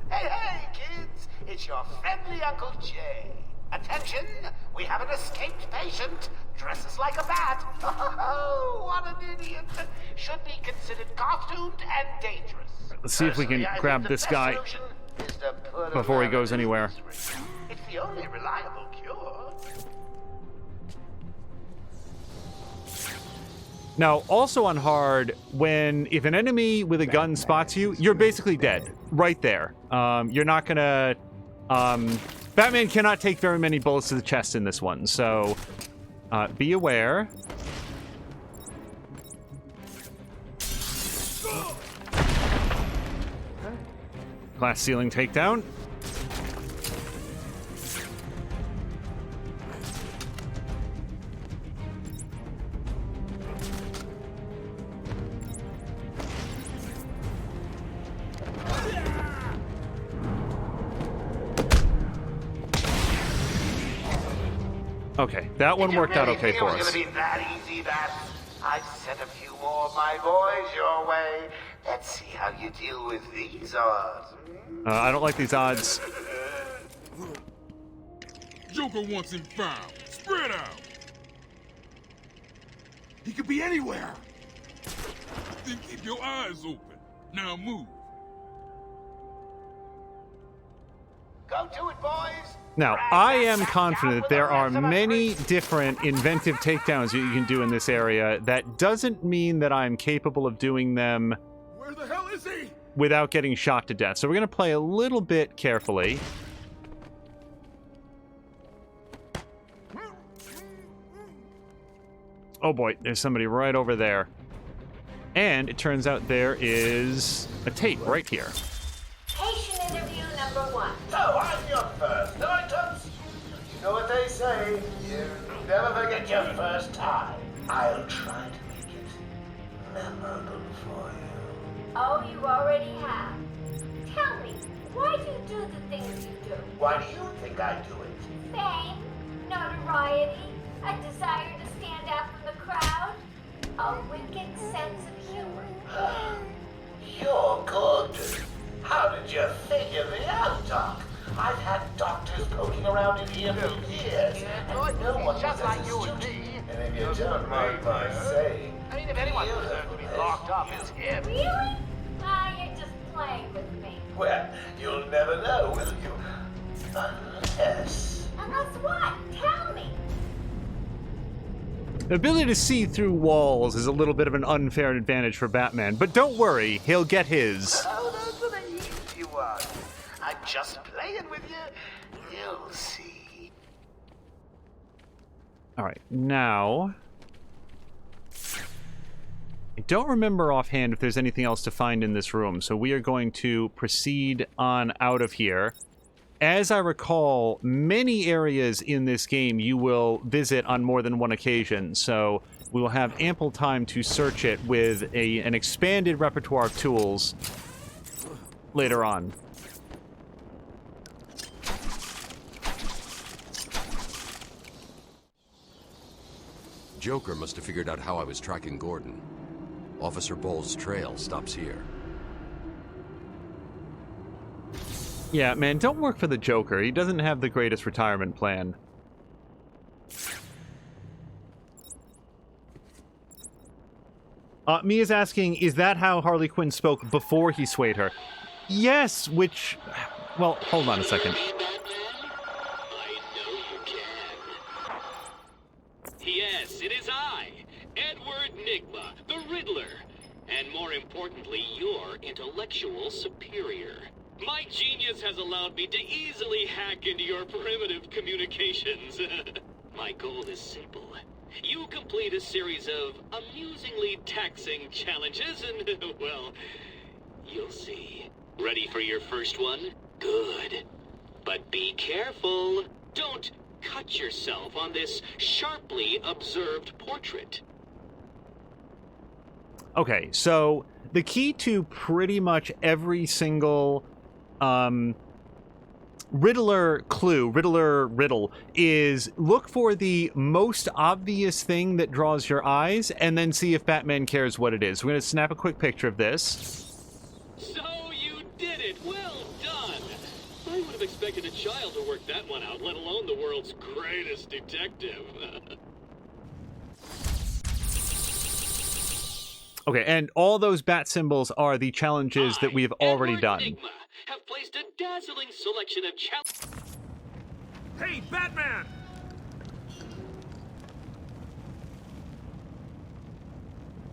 Hey, kids. It's your friendly Uncle Jay. Attention! We have an escaped patient. Dresses like a bat. Oh, what an idiot. Should be considered costumed and dangerous. Let's see if we can grab this guy before he goes anywhere. It's the only reliable cure. Now, also on hard, if an enemy with a gun spots you, you're basically dead. Right there. You're not gonna... Batman cannot take very many bullets to the chest in this one, so be aware. Glass ceiling takedown. Okay, that one worked out okay for us. It was gonna be that easy, that I've sent a few more of my boys your way. Let's see how you deal with these odds. I don't like these odds. Joker wants him found. Spread out. He could be anywhere. Then keep your eyes open. Now move. Go to it, boys. Now, I am confident there are many different inventive takedowns that you can do in this area. That doesn't mean that I'm capable of doing them Where the hell is he? without getting shot to death. So we're going to play a little bit carefully. Oh boy, there's somebody right over there. And it turns out there is a tape right here. Patient interview number 1. So, I'm your first items. You know what they say. You never forget your first time. I'll try to make it memorable for you. Oh, you already have. Tell me, why do you do the things you do? Why do you think I do it? Fame, notoriety, a desire to stand out from the crowd, a wicked sense of humor. You're good. How did you figure me out, Doc? I've had doctors poking around in here for years, and no one was as astute. And if you don't mind my saying, I mean, if anyone deserves to be locked up, it's him. Really? You're just playing with me. well, you'll never know, will you? Unless... Unless what? Tell me. The ability to see through walls is a little bit of an unfair advantage for Batman, but don't worry, he'll get his. Oh, that's an easy one. I'm just playing with you. You'll see. Alright, now... I don't remember offhand if there's anything else to find in this room, so we are going to proceed on out of here. as I recall, many areas in this game you will visit on more than one occasion, so we will have ample time to search it with an expanded repertoire of tools later on. Joker must have figured out how I was tracking Gordon. Officer Bowles' trail stops here. Yeah, man, don't work for the Joker. He doesn't have the greatest retirement plan. Mia's asking, is that how Harley Quinn spoke before he swayed her? Yes, which... Well, hold on a second. Yes, it is I, Edward Nigma, the Riddler, and more importantly, your intellectual superior. My genius has allowed me to easily hack into your primitive communications. My goal is simple. You complete a series of amusingly taxing challenges and, well, you'll see. Ready for your first one? Good. But be careful. Don't cut yourself on this sharply observed portrait. Okay, so the key to pretty much every single Riddler riddle is look for the most obvious thing that draws your eyes and then see if Batman cares what it is. We're going to snap a quick picture of this. So you did it! Well done! I would have expected a child to work that one out, let alone the world's greatest detective. Okay, and all those bat symbols are the challenges that we have already done. Enigma have placed a dazzling selection of Hey, Batman!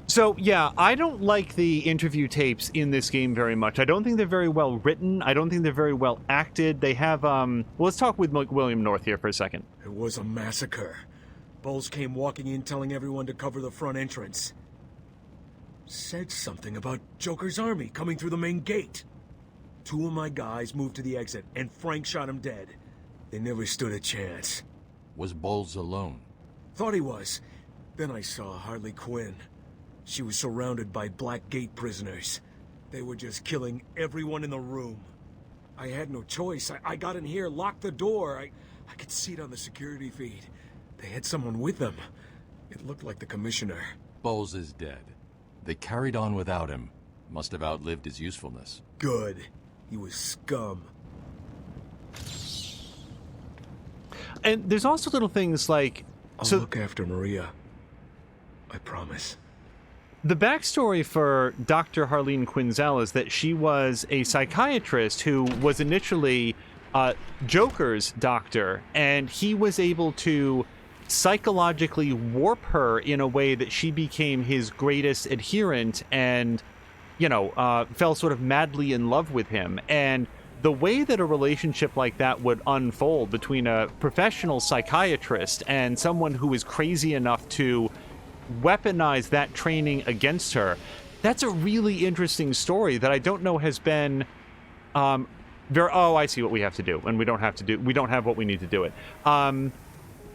So, yeah, I don't like the interview tapes in this game very much. I don't think they're very well written. I don't think they're very well acted. They have, well, let's talk with William North here for a second. It was a massacre. Bowles came walking in telling everyone to cover the front entrance. Said something about Joker's army coming through the main gate. 2 of my guys moved to the exit, and Frank shot him dead. They never stood a chance. Was Bowles alone? Thought he was. Then I saw Harley Quinn. She was surrounded by Black Gate prisoners. They were just killing everyone in the room. I had no choice. I got in here, locked the door. I could see it on the security feed. They had someone with them. It looked like the commissioner. Bowles is dead. They carried on without him. Must have outlived his usefulness. Good. He was scum. And there's also little things like... I'll look after Maria. I promise. The backstory for Dr. Harleen Quinzel is that she was a psychiatrist who was initially Joker's doctor, and he was able to psychologically warp her in a way that she became his greatest adherent and, you know, fell sort of madly in love with him. And the way that a relationship like that would unfold between a professional psychiatrist and someone who is crazy enough to weaponize that training against her, that's a really interesting story that I don't know has been I see what we have to do, and we don't have what we need to do it.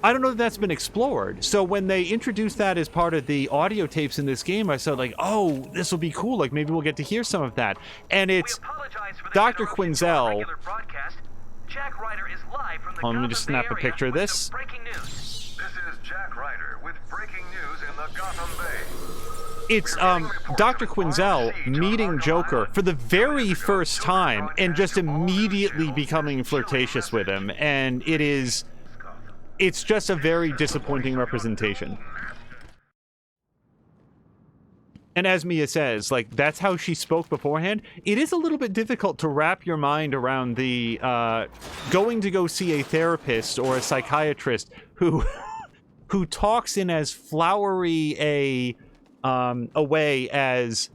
I don't know if that's been explored. So when they introduced that as part of the audio tapes in this game, I said, like, oh, this will be cool. Like, maybe we'll get to hear some of that. And it's Dr. Quinzel. Jack Ryder is live from the let me just snap a picture of this. Breaking news. This is Jack Ryder with breaking news in the Gotham Bay. It's Dr. Quinzel meeting Joker for the very first time and just immediately becoming flirtatious with him. And it's just a very disappointing representation. And as Mia says, like, that's how she spoke beforehand. It is a little bit difficult to wrap your mind around the going to go see a therapist or a psychiatrist who talks in as flowery a way as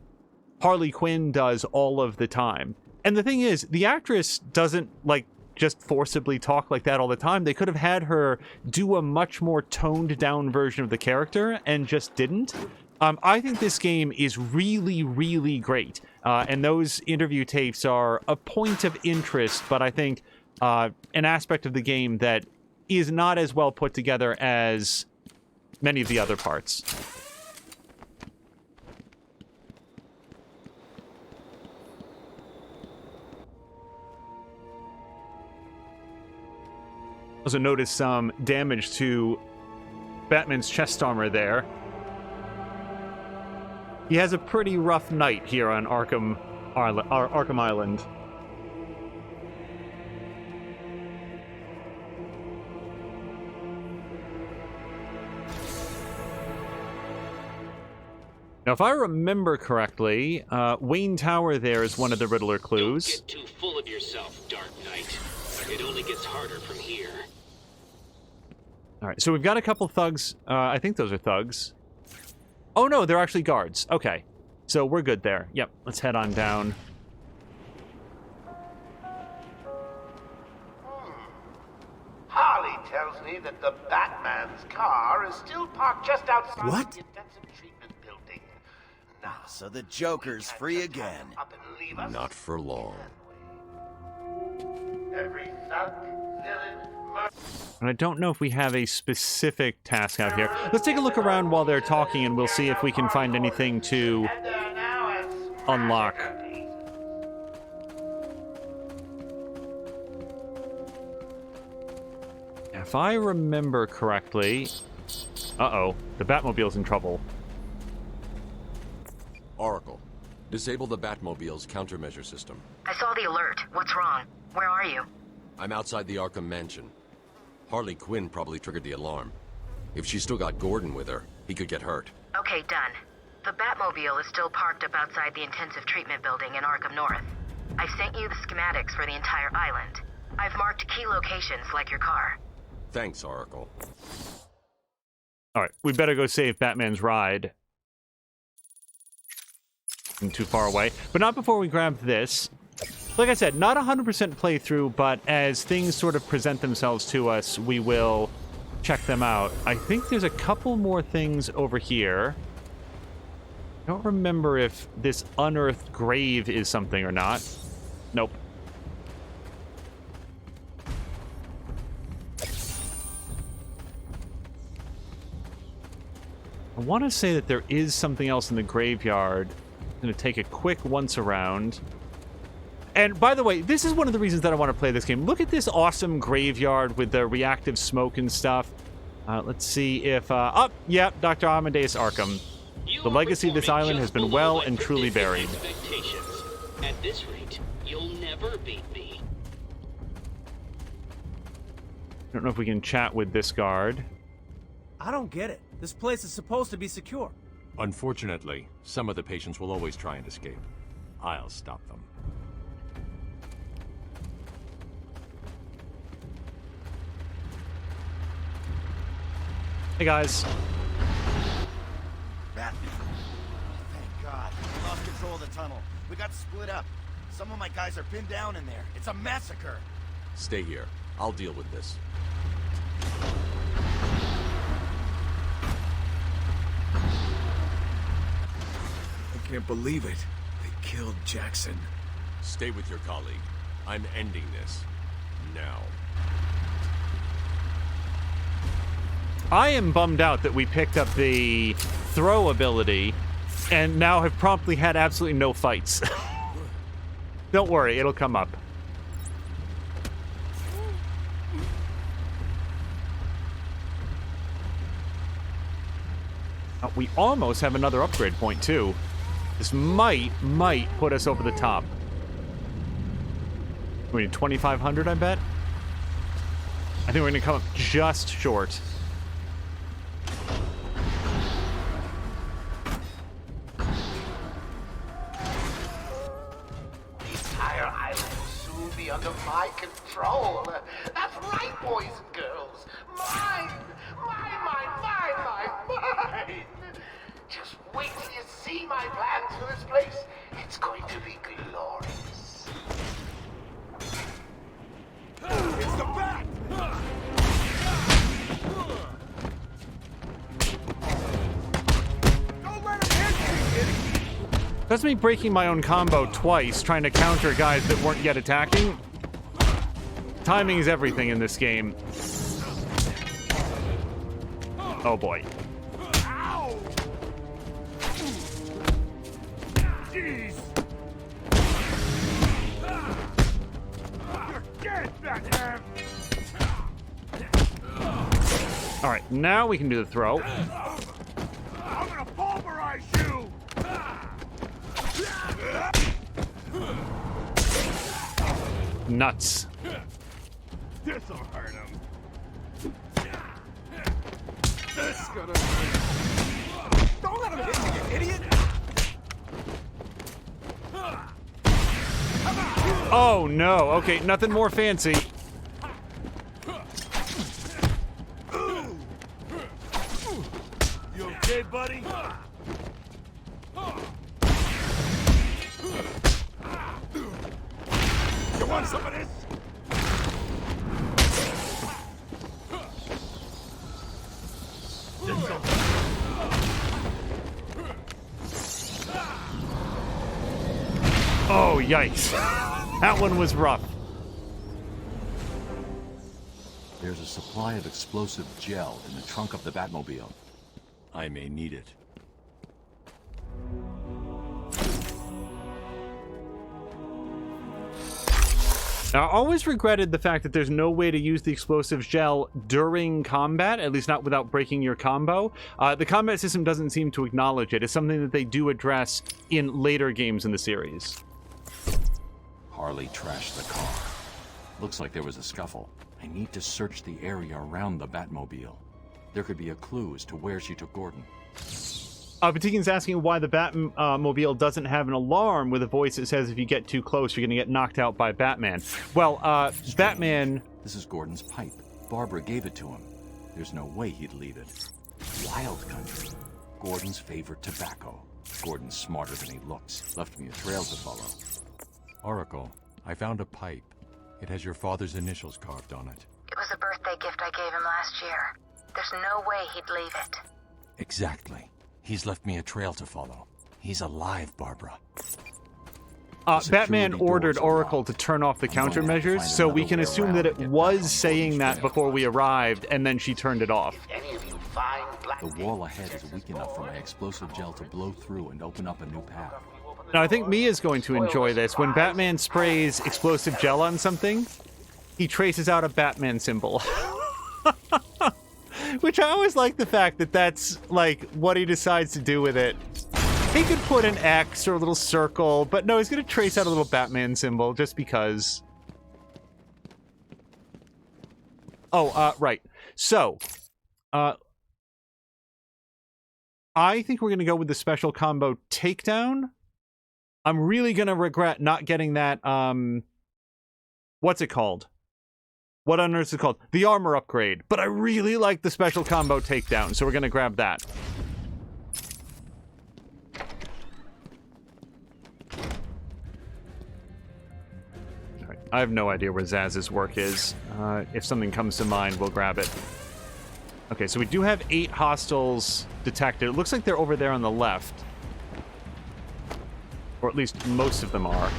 Harley Quinn does all of the time. And the thing is, the actress doesn't, like, just forcibly talk like that all the time. They could have had her do a much more toned down version of the character and just didn't. I think this game is really, really great. And those interview tapes are a point of interest, but I think an aspect of the game that is not as well put together as many of the other parts. Also notice some damage to Batman's chest armor there. He has a pretty rough night here on Arkham Island. Now, if I remember correctly, Wayne Tower there is one of the Riddler clues. Don't get too full of yourself, Dark Knight. It only gets harder from here. All right, so we've got a couple thugs. I think those are thugs. Oh, no, they're actually guards. Okay, so we're good there. Yep, let's head on down. Harley tells me that the Batman's car is still parked just outside What? the intensive treatment building. So the Joker's free again. Not for long. Every thug, villain, And I don't know if we have a specific task out here. Let's take a look around while they're talking, and we'll see if we can find anything to unlock. If I remember correctly... Uh-oh, the Batmobile's in trouble. Oracle, disable the Batmobile's countermeasure system. I saw the alert. What's wrong? Where are you? I'm outside the Arkham Mansion. Harley Quinn probably triggered the alarm. If she's still got Gordon with her, he could get hurt. Okay, done. The Batmobile is still parked up outside the intensive treatment building in Arkham North. I've sent you the schematics for the entire island. I've marked key locations like your car. Thanks, Oracle. Alright, we better go save Batman's ride. I'm too far away. But not before we grab this. Like I said, not 100% playthrough, but as things sort of present themselves to us, we will check them out. I think there's a couple more things over here. I don't remember if this unearthed grave is something or not. Nope. I want to say that there is something else in the graveyard. I'm going to take a quick once around. And by the way, this is one of the reasons that I want to play this game. Look at this awesome graveyard with the reactive smoke and stuff. Let's see if... yeah, Dr. Amadeus Arkham. The legacy of this island has been well and truly buried. At this rate, you'll never beat me. I don't know if we can chat with this guard. I don't get it. This place is supposed to be secure. Unfortunately, some of the patients will always try and escape. I'll stop them. Hey, guys. Batman. Thank God. We lost control of the tunnel. We got split up. Some of my guys are pinned down in there. It's a massacre. Stay here. I'll deal with this. I can't believe it. They killed Jackson. Stay with your colleague. I'm ending this. Now. I am bummed out that we picked up the throw ability and now have promptly had absolutely no fights. Don't worry, it'll come up. We almost have another upgrade point, too. This might put us over the top. We need 2,500, I bet? I think we're going to come up just short. The entire island will soon be under my control. That's right, boys and girls. Mine! Mine! Just wait till you see my plans for this place. It's going to be glorious. It's the Bat! Don't let him hit you, kid! That's me breaking my own combo twice, trying to counter guys that weren't yet attacking. Timing is everything in this game. Oh boy. Ow! Jeez! You're dead, Batman! Alright, now we can do the throw. I'm gonna pulverize you! Nuts. This'll hurt him. This gonna hurt. Don't let him hit you, you idiot! Oh no, okay, nothing more fancy. You okay, buddy? You want some of this? Oh, yikes. That one was rough. There's a supply of explosive gel in the trunk of the Batmobile. I may need it. Now, I always regretted the fact that there's no way to use the explosive gel during combat, at least not without breaking your combo. The combat system doesn't seem to acknowledge it. It's something that they do address in later games in the series. Harley trashed the car. Looks like there was a scuffle. I need to search the area around the Batmobile. There could be a clue as to where she took Gordon. Patikin's asking why the Batmobile doesn't have an alarm with a voice that says if you get too close, you're going to get knocked out by Batman. Well, Batman... This is Gordon's pipe. Barbara gave it to him. There's no way he'd leave it. Wild country. Gordon's favorite tobacco. Gordon's smarter than he looks. Left me a trail to follow. Oracle, I found a pipe. It has your father's initials carved on it. It was a birthday gift I gave him last year. There's no way he'd leave it. Exactly. He's left me a trail to follow. He's alive, Barbara. Batman ordered Oracle to turn off the countermeasures, so we can assume that it was saying that before we arrived, and then she turned it off. The wall ahead is weak enough for my explosive gel to blow through and open up a new path. Now, I think Mia's going to enjoy this. When Batman sprays explosive gel on something, he traces out a Batman symbol. Which I always like the fact that that's, like, what he decides to do with it. He could put an X or a little circle, but no, he's going to trace out a little Batman symbol just because. Oh, right. So, I think we're going to go with the special combo takedown. I'm really going to regret not getting that, what's it called? What on earth is it called? The armor upgrade. But I really like the special combo takedown, so we're going to grab that. Right. I have no idea where Zaz's work is. If something comes to mind, we'll grab it. Okay, so we do have 8 hostiles detected. It looks like they're over there on the left. Or at least most of them are.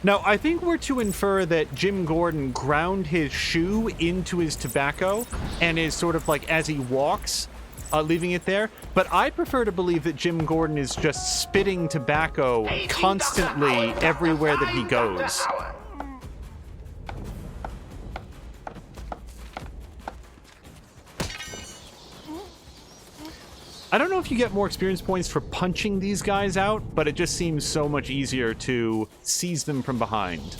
Now, I think we're to infer that Jim Gordon ground his shoe into his tobacco and is sort of like, as he walks, leaving it there. But I prefer to believe that Jim Gordon is just spitting tobacco constantly everywhere that he goes. I don't know if you get more experience points for punching these guys out, but it just seems so much easier to seize them from behind.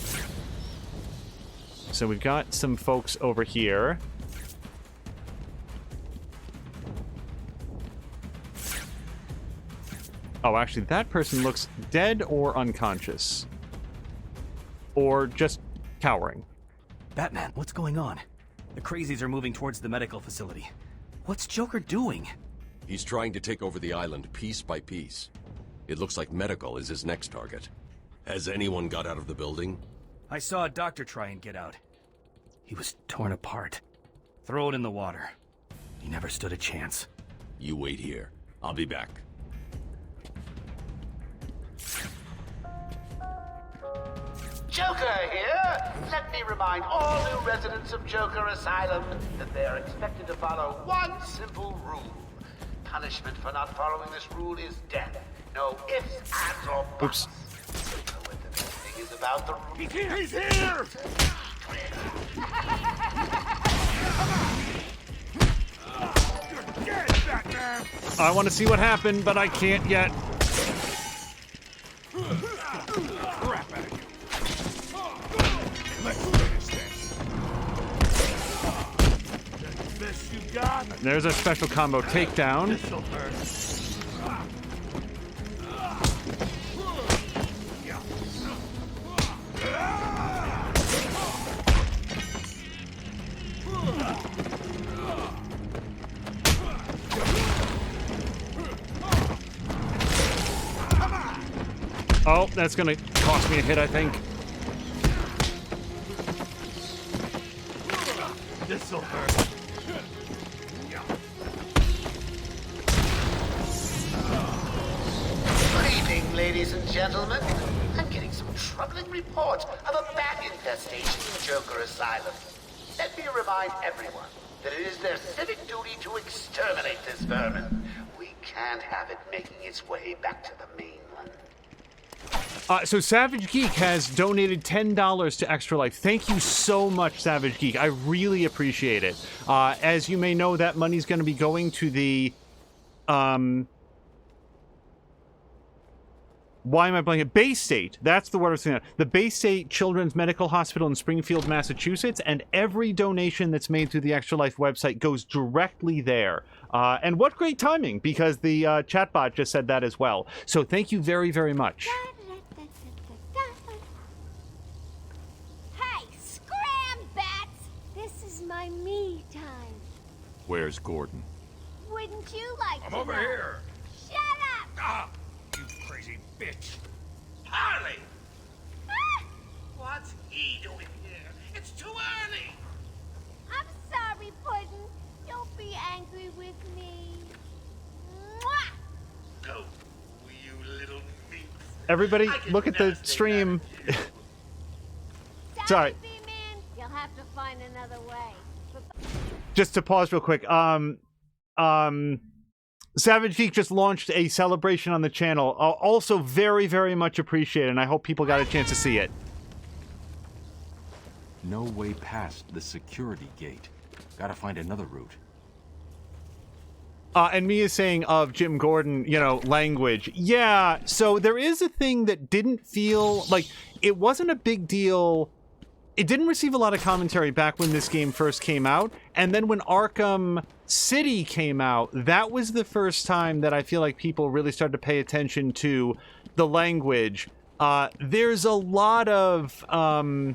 So we've got some folks over here. Oh, actually, that person looks dead or unconscious. Or just cowering. Batman, what's going on? The crazies are moving towards the medical facility. What's Joker doing? He's trying to take over the island piece by piece. It looks like medical is his next target. Has anyone got out of the building? I saw a doctor try and get out. He was torn apart. Thrown in the water. He never stood a chance. You wait here. I'll be back. Joker here! remind all new residents of Joker Asylum that they are expected to follow one simple rule. Punishment for not following this rule is death. No ifs, ands, or buts. So what the best thing is about the rule... He's here! He's here! You're dead, Batman! I want to see what happened, but I can't yet. Crap out of you. Let's finish this. That's the best you got? There's a special combo takedown. This'll hurt. Oh, that's gonna cost me a hit, I think. This'll hurt. Good evening, ladies and gentlemen. I'm getting some troubling reports of a bat infestation in Joker Asylum. Let me remind everyone that it is their civic duty to exterminate this vermin. We can't have it making its way back to the mainland. So Savage Geek has donated $10 to Extra Life. Thank you so much, Savage Geek. I really appreciate it. As you may know, that money's going to be going to the... Why am I blanking? Bay State. That's the word I was thinking of. The Bay State Children's Medical Hospital in Springfield, Massachusetts, and every donation that's made through the Extra Life website goes directly there. And what great timing, because the chatbot just said that as well. So thank you very, very much. Hey, scram, bats! This is my me time. Where's Gordon? Wouldn't you like I'm to over know? here. Shut up! Ah, you crazy bitch. Harley! Ah! What's he doing here? It's too early! I'm sorry, Puddin'. Don't be angry with me. Mwah! Go, you little meat. Everybody, look at the stream. Sorry. B-Man, you'll have to find another way. Just to pause real quick. Savage Geek just launched a celebration on the channel. Also very, very much appreciated, and I hope people got a chance to see it. No way past the security gate. Gotta find another route. And Mia's saying of Jim Gordon, you know, language. Yeah, so there is a thing that didn't feel like it wasn't a big deal. It didn't receive a lot of commentary back when this game first came out. And then when Arkham City came out, that was the first time that I feel like people really started to pay attention to the language. There's a lot of... I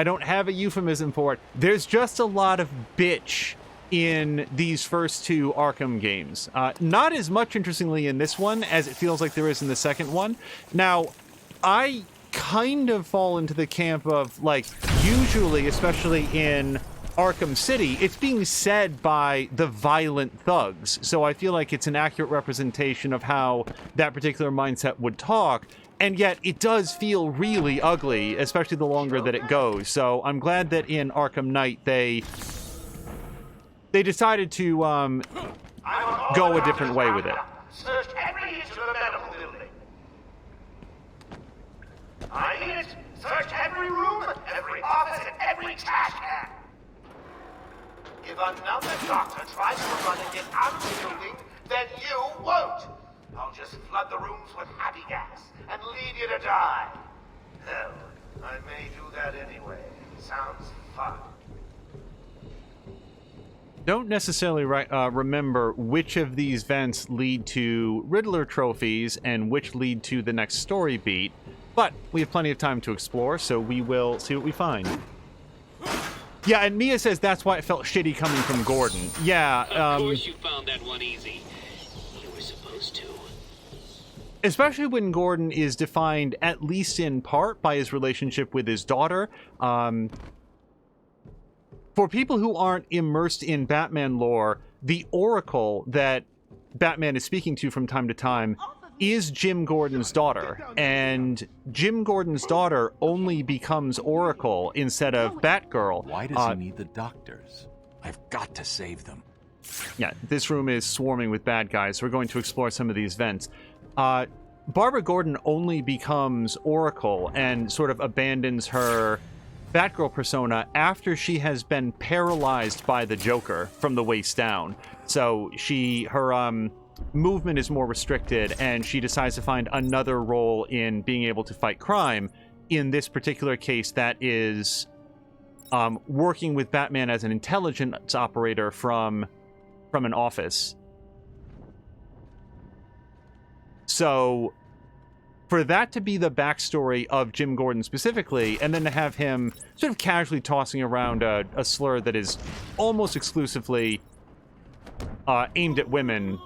don't have a euphemism for it. There's just a lot of bitch in these first two Arkham games. Not as much, interestingly, in this one as it feels like there is in the second one. Now, I kind of fall into the camp of, like, usually, especially in Arkham City, it's being said by the violent thugs. So I feel like it's an accurate representation of how that particular mindset would talk. And yet, it does feel really ugly, especially the longer that it goes. So I'm glad that in Arkham Knight, they decided to go a different way with it. Search every inch of the medical building. I mean it. Search every room, every office, and every trash can. If another doctor tries to run and get out of the building, then you won't. I'll just flood the rooms with happy gas and leave you to die. Hell, I may do that anyway. Sounds fun. Don't necessarily remember which of these vents lead to Riddler trophies and which lead to the next story beat, but we have plenty of time to explore, so we will see what we find. Yeah, and Mia says that's why it felt shitty coming from Gordon. Yeah, Of course you found that one easy. You were supposed to. Especially when Gordon is defined, at least in part, by his relationship with his daughter. For people who aren't immersed in Batman lore, the Oracle that Batman is speaking to from time to time is Jim Gordon's daughter. And Jim Gordon's daughter only becomes Oracle instead of Batgirl. Why does he need the doctors? I've got to save them. Yeah, this room is swarming with bad guys. So we're going to explore some of these vents. Barbara Gordon only becomes Oracle and sort of abandons her Batgirl persona after she has been paralyzed by the Joker from the waist down. So her movement is more restricted, and she decides to find another role in being able to fight crime. In this particular case, that is working with Batman as an intelligence operator from an office. So, for that to be the backstory of Jim Gordon specifically, and then to have him sort of casually tossing around a slur that is almost exclusively aimed at women,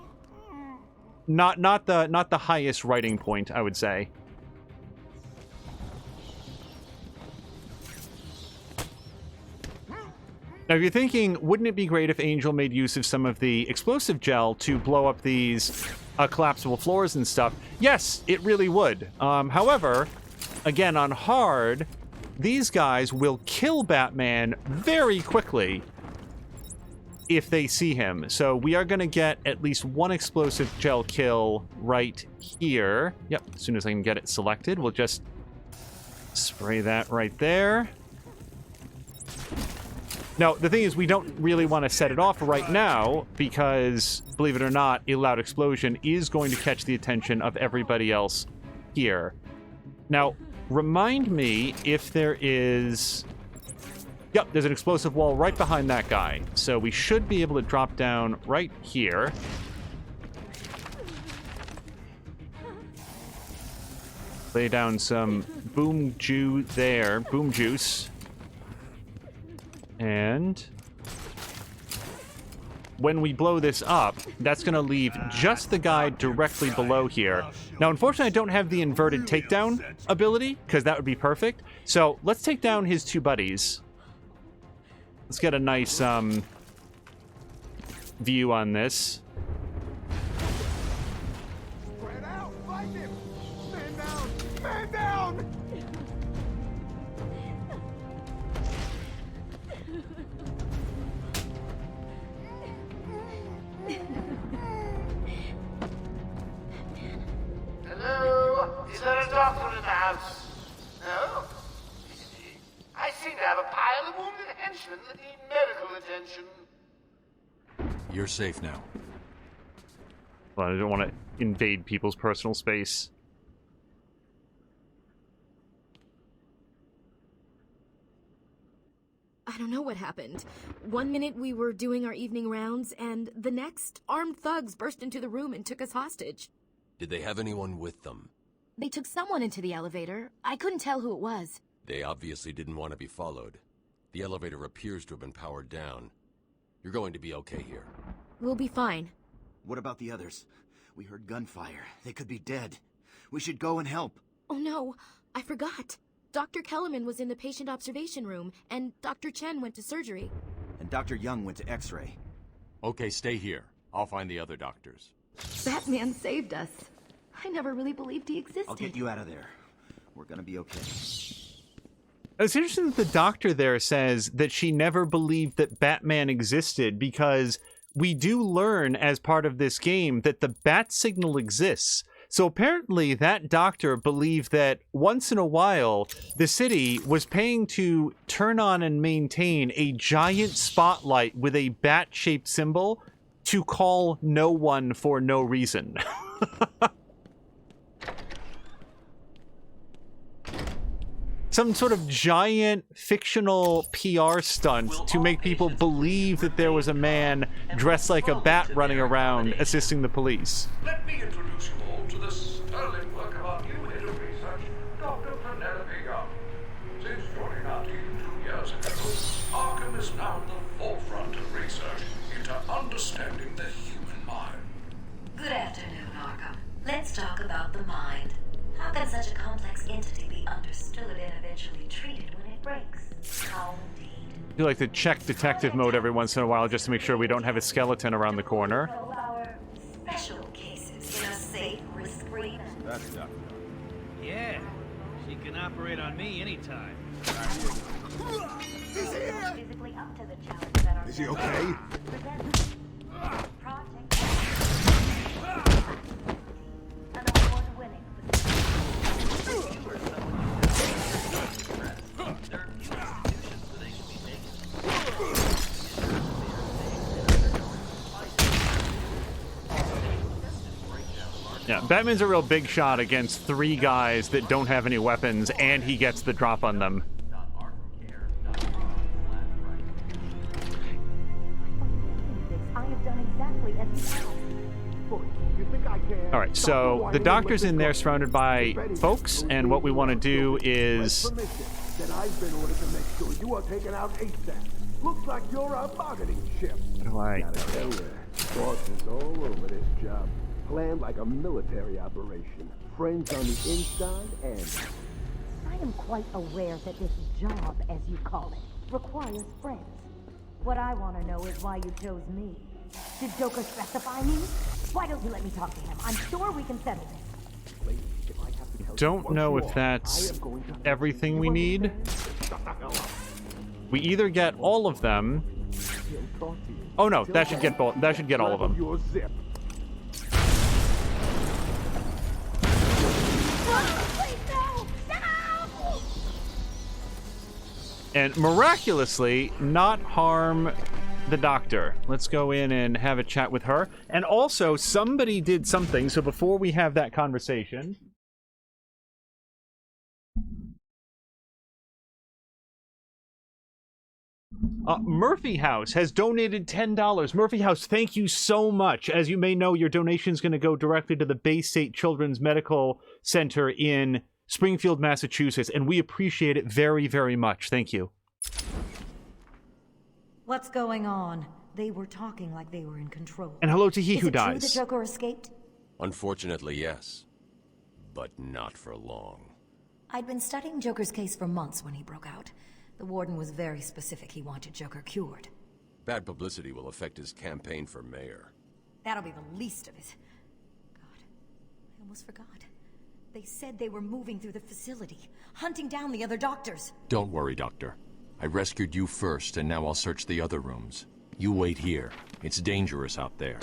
not the highest writing point, I would say. Now, if you're thinking, wouldn't it be great if Angel made use of some of the explosive gel to blow up these collapsible floors and stuff? Yes, it really would. However, again, on hard, these guys will kill Batman very quickly if they see him. So we are going to get at least one explosive gel kill right here. Yep, as soon as I can get it selected, we'll just spray that right there. Now, the thing is, we don't really want to set it off right now because, believe it or not, a loud explosion is going to catch the attention of everybody else here. Now, remind me if there is... Yep, there's an explosive wall right behind that guy. So we should be able to drop down right here. Lay down some boom juice. And when we blow this up, that's going to leave just the guy directly below here. Now, unfortunately, I don't have the inverted takedown ability, because that would be perfect. So let's take down his two buddies. Let's get a nice view on this. Spread out! Find him! Man down! Man down! Hello? Is there a doctor in the house? No? I seem to have a pile of wounded henchmen that need medical attention. You're safe now. Well, I don't want to invade people's personal space. I don't know what happened. One minute we were doing our evening rounds, and the next, armed thugs burst into the room and took us hostage. Did they have anyone with them? They took someone into the elevator. I couldn't tell who it was. They obviously didn't want to be followed. The elevator appears to have been powered down. You're going to be okay here. We'll be fine. What about the others? We heard gunfire. They could be dead. We should go and help. Oh no, I forgot. Dr. Kellerman was in the patient observation room, and Dr. Chen went to surgery. And Dr. Young went to X-ray. Okay, stay here. I'll find the other doctors. Batman saved us. I never really believed he existed. I'll get you out of there. We're gonna be okay. It's interesting that the doctor there says that she never believed that Batman existed, because we do learn as part of this game that the bat signal exists. So apparently that doctor believed that once in a while the city was paying to turn on and maintain a giant spotlight with a bat-shaped symbol to call no one for no reason. Some sort of giant fictional PR stunt to make people believe that there was a man dressed like a bat running around assisting the police. Let me introduce you all to the sterling work of our new head of research, Dr. Penelope Young. Since joining our team 2 years ago, Arkham is now at the forefront of research into understanding the human mind. Good afternoon, Arkham. Let's talk about the mind. How can such a complex entity be understood and eventually treated when it breaks? How indeed? I do like to check detective mode every once in a while just to make sure we don't have a skeleton around the corner. Our special cases in a safe, risk-free operate on me anytime. He's here! Physically up to the challenge that our Is he okay? An award-winning Yeah, Batman's a real big shot against 3 guys that don't have any weapons, and he gets the drop on them. I have done exactly as All right, so the doctor's in there surrounded by folks, and what we want to do is... Then I've been ordered to make sure you are taken out ASAP. Looks like you're a bargaining chip. How do I... Gotta tell you, boss is all over this job. Planned like a military operation. Friends on the inside and... I am quite aware that this job, as you call it, requires friends. What I want to know is why you chose me. Did Joker specify me? Why don't you let me talk to him? I'm sure we can settle this. Don't know if that's everything we need. We either get all of them... Oh no, that should get all of them. And miraculously, not harm the doctor. Let's go in and have a chat with her. And also, somebody did something, so before we have that conversation... Murphy House has donated $10. Murphy House, thank you so much. As you may know, your donation is going to go directly to the Bay State Children's Medical Center in Springfield, Massachusetts, and we appreciate it very, very much. Thank you. What's going on? They were talking like they were in control. And hello to he who Is it true dies. the Joker escaped? Unfortunately, yes. But not for long. I'd been studying Joker's case for months when he broke out. The warden was very specific he wanted Joker cured. Bad publicity will affect his campaign for mayor. That'll be the least of it. God, I almost forgot. They said they were moving through the facility, hunting down the other doctors. Don't worry, Doctor. I rescued you first, and now I'll search the other rooms. You wait here. It's dangerous out there.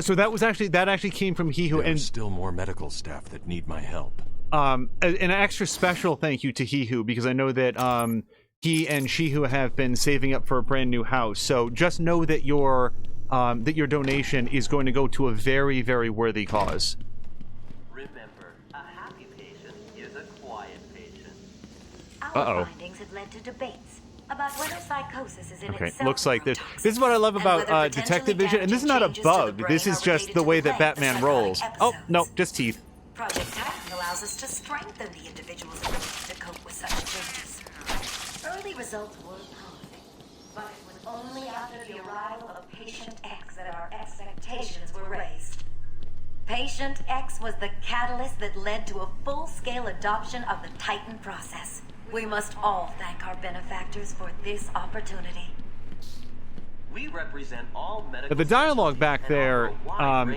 So that actually came from he who... There's still more medical staff that need my help. An extra special thank you to he who, because I know that he and she who have been saving up for a brand new house. So just know that your donation is going to go to a very, very worthy cause. Remember, a happy patient is a quiet patient. Our findings have led to debates about whether psychosis is in Okay, itself looks like this. This is what I love about Detective Vision, and this is not a bug. This is just the way that Batman rolls. Oh, no, just teeth. Project Titan allows us to strengthen the individual's ability to cope with such changes. Early results were promising, but it was only after the arrival of Patient X that our expectations were raised. Patient X was the catalyst that led to a full-scale adoption of the Titan process. We must all thank our benefactors for this opportunity. We represent all medical... The dialogue back there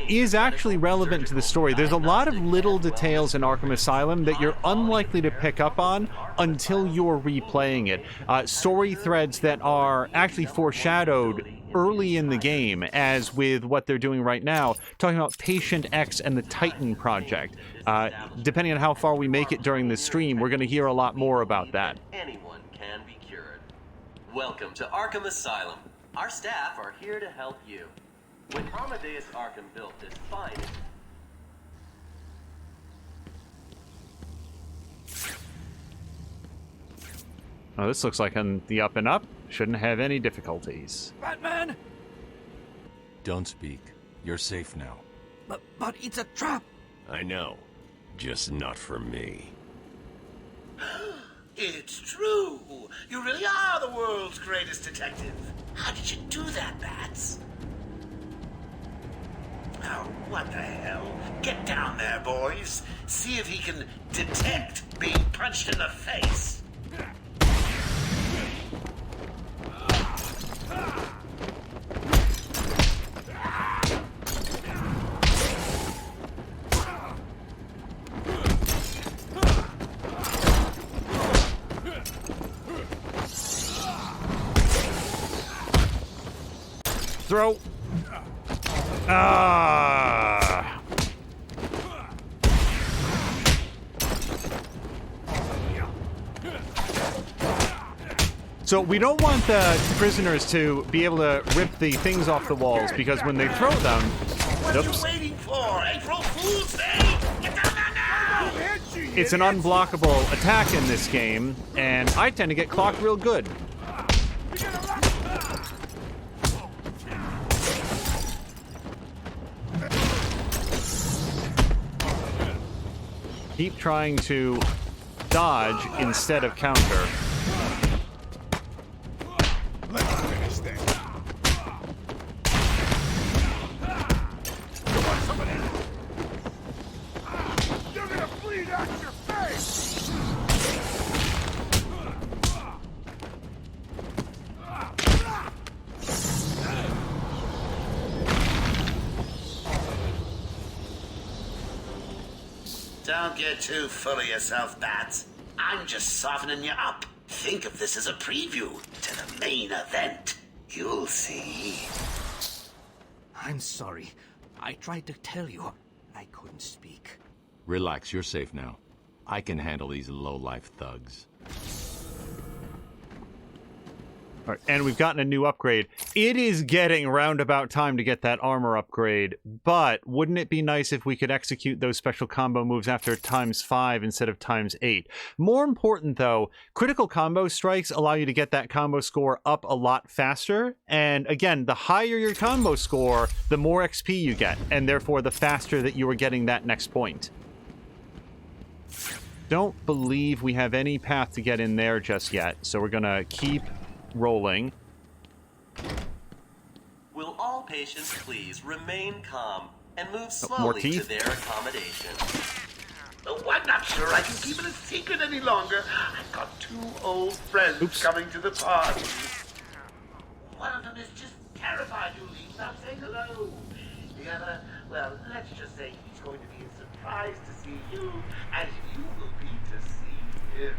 is actually relevant to the story. There's a lot of little details in Arkham Asylum that you're unlikely to pick up on until you're replaying it. Story threads that are actually foreshadowed early in the game, as with what they're doing right now, talking about Patient X and the Titan Project. Depending on how far we make it during this stream, we're going to hear a lot more about that. Anyone can be cured. Welcome to Arkham Asylum. Our staff are here to help you. When Amadeus Arkham built this fine... Oh, this looks like on the up and up. Shouldn't have any difficulties. Batman! Don't speak. You're safe now. But it's a trap! I know. Just not for me. It's true. You really are the world's greatest detective. How did you do that, Bats? Oh, what the hell? Get down there, boys. See if he can detect being punched in the face. Throw. Ah. So we don't want the prisoners to be able to rip the things off the walls, because when they throw them... What are you waiting for? April Fool's Day? Get down there now! It's an unblockable attack in this game, and I tend to get clocked real good. Keep trying to dodge instead of counter. Let's finish this. Come on, somebody! You're gonna bleed out your face! Don't get too full of yourself, Bats. I'm just softening you up. Think of this as a preview to the main event. You'll see. I'm sorry. I tried to tell you. I couldn't speak. Relax, you're safe now. I can handle these low-life thugs. All right, and we've gotten a new upgrade. It is getting roundabout time to get that armor upgrade, but wouldn't it be nice if we could execute those special combo moves after ×5 instead of ×8? More important, though, critical combo strikes allow you to get that combo score up a lot faster, and again, the higher your combo score, the more XP you get, and therefore the faster that you are getting that next point. Don't believe we have any path to get in there just yet, so we're gonna keep rolling. Will all patients please remain calm and move more slowly teeth? to their accommodation? Oh, I'm not sure I can keep it a secret any longer. I've got 2 old friends coming to the party. One of them is just terrified you'll leave without saying hello. The other, well, let's just say he's going to be surprised to see you, as you will be to see him.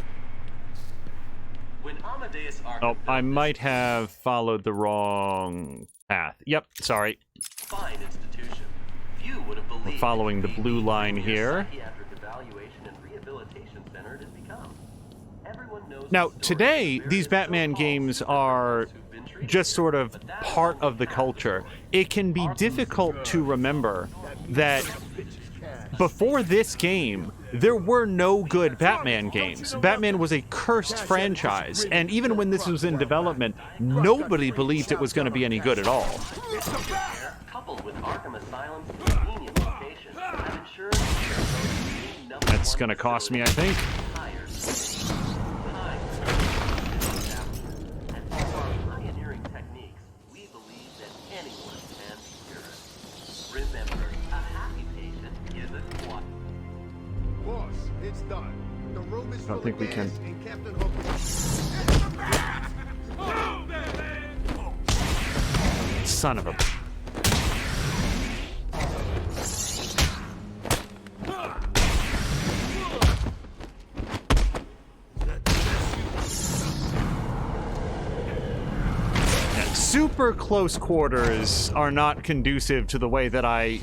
When Amadeus Arkham Oh, I might have followed the wrong path. Yep, sorry. fine institution, few would have believed We're following the blue line here. psychiatric evaluation and rehabilitation center it has become. Everyone knows Now, today, these Batman games are just sort of part of the culture. It can be difficult to remember that before this game, there were no good Batman games. Batman was a cursed franchise, and even when this was in development, nobody believed it was going to be any good at all. coupled with Arkham Asylum's convenient location, have ensured That's going to cost me, I think. pioneering techniques, we believe that anyone can be cured. Remember, a happy patient isn't one. Boss, it's done. The room is I don't think we can. and Captain Hook Son of a... Super close quarters are not conducive to the way that I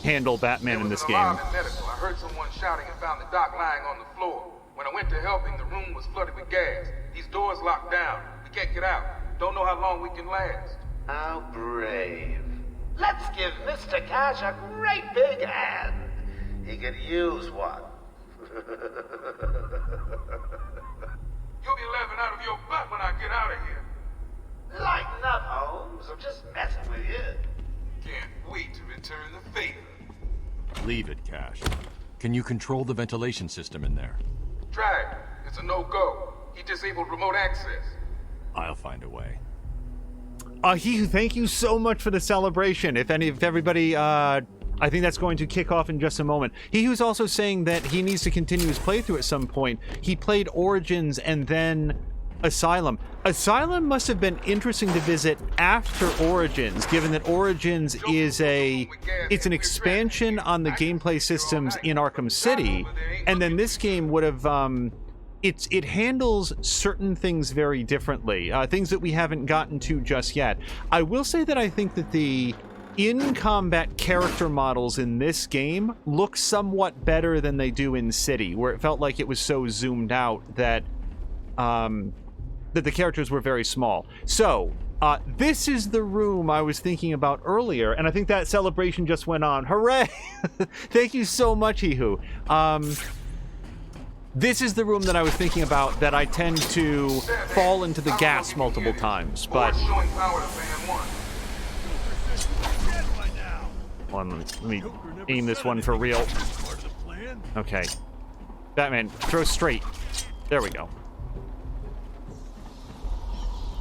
handle Batman in this game. Alarm in medical. I heard someone shouting and found the doc lying on the floor. When I went to help him, the room was flooded with gas. These doors locked down. We can't get out. Don't know how long we can last. How brave. Let's give Mr. Cash a great big hand. He could use one. You'll be laughing out of your butt when I get out of here. Lighten up, Holmes. I'm just messing with you. Can't wait to return the favor. Leave it, Cash. Can you control the ventilation system in there? Try it. It's a no-go. He disabled remote access. I'll find a way. Thank you so much for the celebration. If everybody, I think that's going to kick off in just a moment. He was also saying that he needs to continue his playthrough at some point. He played Origins and then Asylum. Asylum must have been interesting to visit after Origins, given that Origins is it's an expansion on the gameplay systems in Arkham City, and then this game would have it handles certain things very differently, things that we haven't gotten to just yet. I will say that I think that the in-combat character models in this game look somewhat better than they do in City, where it felt like it was so zoomed out that that the characters were very small. So, this is the room I was thinking about earlier, and I think that celebration just went on. Hooray! Thank you so much, Ihu. This is the room that I was thinking about, that I tend to fall into the gas multiple times, but... Let me aim this one for real. Okay. Batman, throw straight. There we go.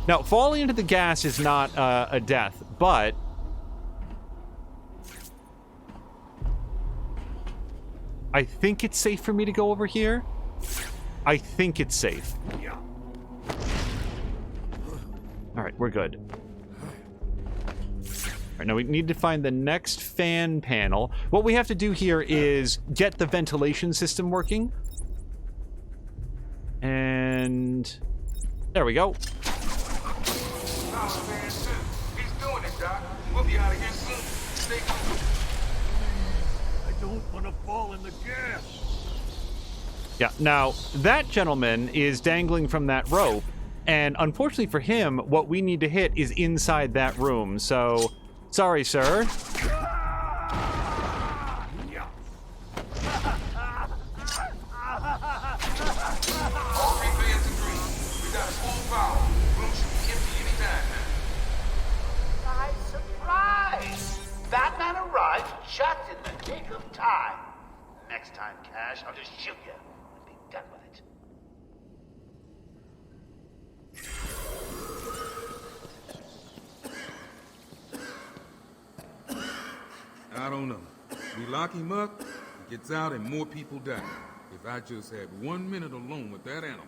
Now, falling into the gas is not a death, but... I think it's safe for me to go over here. I think it's safe. Alright, we're good. Alright, now we need to find the next fan panel. What we have to do here is get the ventilation system working. And... there we go. He's doing it, Doc. We'll be out of here soon. Stay cool. I don't want to fall in the gas. Yeah, now, that gentleman is dangling from that rope, and unfortunately for him, what we need to hit is inside that room, so... sorry, sir. Batman arrived just in the nick of time. Next time, Cash, I'll just shoot you and be done with it. I don't know. We lock him up, he gets out, and more people die. If I just had 1 minute alone with that animal.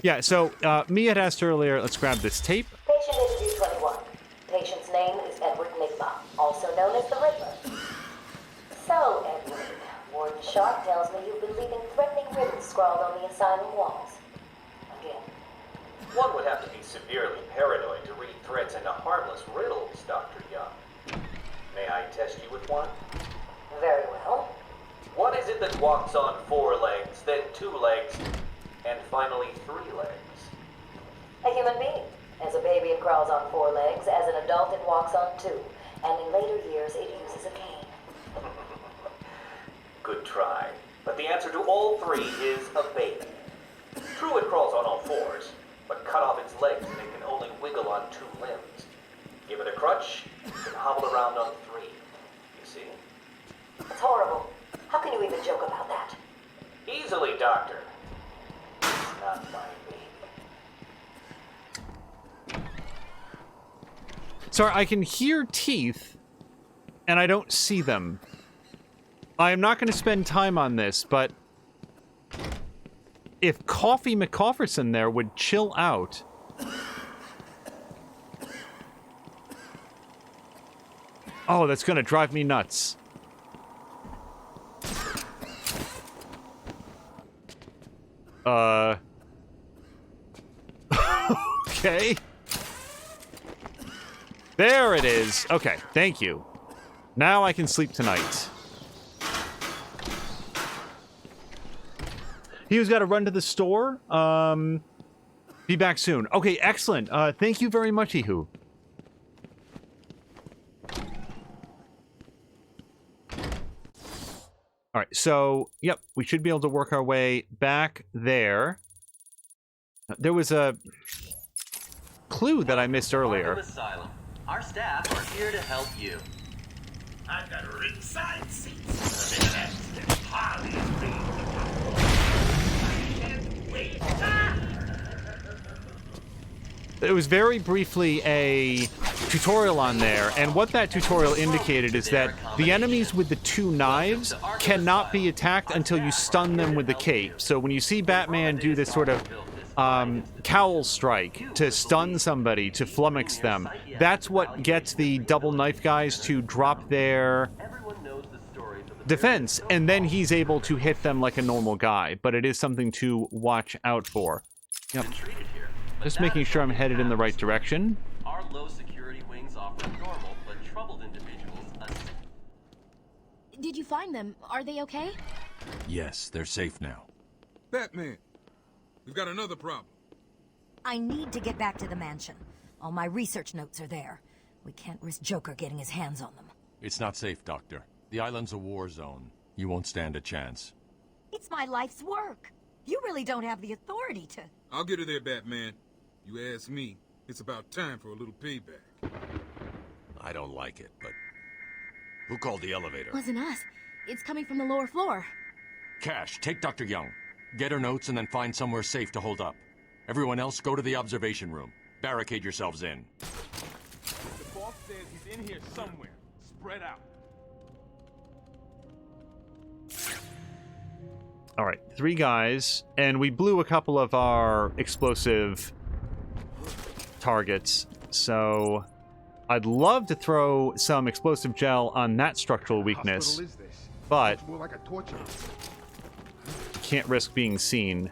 Yeah, so, me had asked earlier, let's grab this tape. Patient interview 21. Patient's name is Edward Nigma, also known as the Riddler. So, Edward, Warden Sharp tells me you've been leaving threatening riddles scrawled on the asylum walls. Again. One would have to be severely paranoid to read threats into harmless riddles, Dr. Young. May I test you with one? Very well. What is it that walks on 4 legs, then 2 legs, and finally 3 legs? A human being. As a baby, it crawls on 4 legs. As an adult, it walks on 2. And in later years, it uses a cane. Good try. But the answer to all 3 is a baby. True, it crawls on all 4s, but cut off its legs and it can only wiggle on 2 limbs. Give it a crutch, it can hobble around on 3. You see? It's horrible. How can you even joke about that? Easily, Doctor. It's not my baby. Sorry, I can hear teeth, and I don't see them. I am not going to spend time on this, but if Coffee McCofferson there would chill out. Oh, that's going to drive me nuts. Okay. There it is. Okay, thank you. Now I can sleep tonight. He's got to run to the store. Be back soon. Okay, excellent. Thank you very much, Ihu. All right, so, yep, we should be able to work our way back there. There was a clue that I missed earlier. Arkham Asylum. Our staff are here to help you. I've got ringside seats for the next Harley Quinn. I can't wait. There was very briefly a tutorial on there, and what that tutorial indicated is that the enemies with the 2 knives cannot be attacked until you stun them with the cape. So when you see Batman do this sort of cowl strike to stun somebody, to flummox them, that's what gets the double knife guys to drop their defense, and then he's able to hit them like a normal guy. But it is something to watch out for. Yep. Just making sure I'm headed in the right direction. Our low security wings offer normal but troubled individuals Did you find them? Are they okay? Yes, they're safe now. Batman, we've got another problem. I need to get back to the mansion. All my research notes are there. We can't risk Joker getting his hands on them. It's not safe, Doctor. The island's a war zone. You won't stand a chance. It's my life's work. You really don't have the authority to... I'll get her there, Batman. You ask me, it's about time for a little payback. I don't like it, but... Who called the elevator? Wasn't us. It's coming from the lower floor. Cash, take Dr. Young. Get her notes and then find somewhere safe to hold up. Everyone else, go to the observation room. Barricade yourselves in. The boss says he's in here somewhere. Spread out. All right, 3 guys, and we blew a couple of our explosive targets, so I'd love to throw some explosive gel on that structural weakness, but It's more like a torture. can't risk being seen.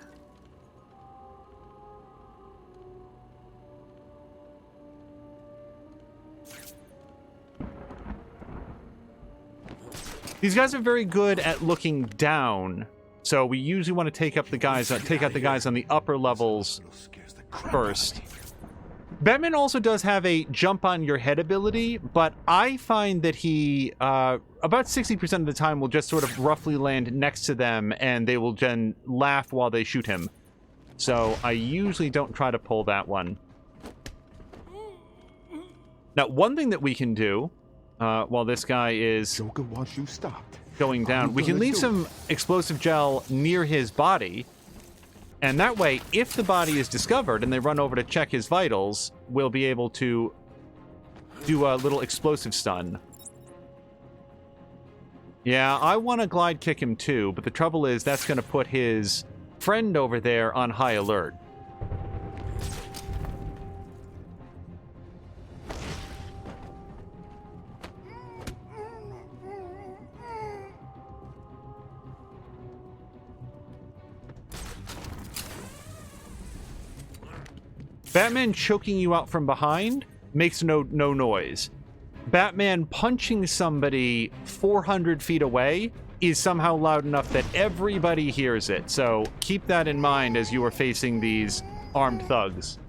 These guys are very good at looking down, so we usually want to take out the guys on the upper levels first. Batman also does have a jump on your head ability, but I find that he about 60% of the time will just sort of roughly land next to them, and they will then laugh while they shoot him. So I usually don't try to pull that one. Now, one thing that we can do while this guy is Joker wants you stopped. Going down, we can leave some explosive gel near his body, and that way, if the body is discovered and they run over to check his vitals, we'll be able to do a little explosive stun. Yeah, I want to glide kick him too, but the trouble is that's going to put his friend over there on high alert. Batman choking you out from behind makes no noise. Batman punching somebody 400 feet away is somehow loud enough that everybody hears it. So keep that in mind as you are facing these armed thugs.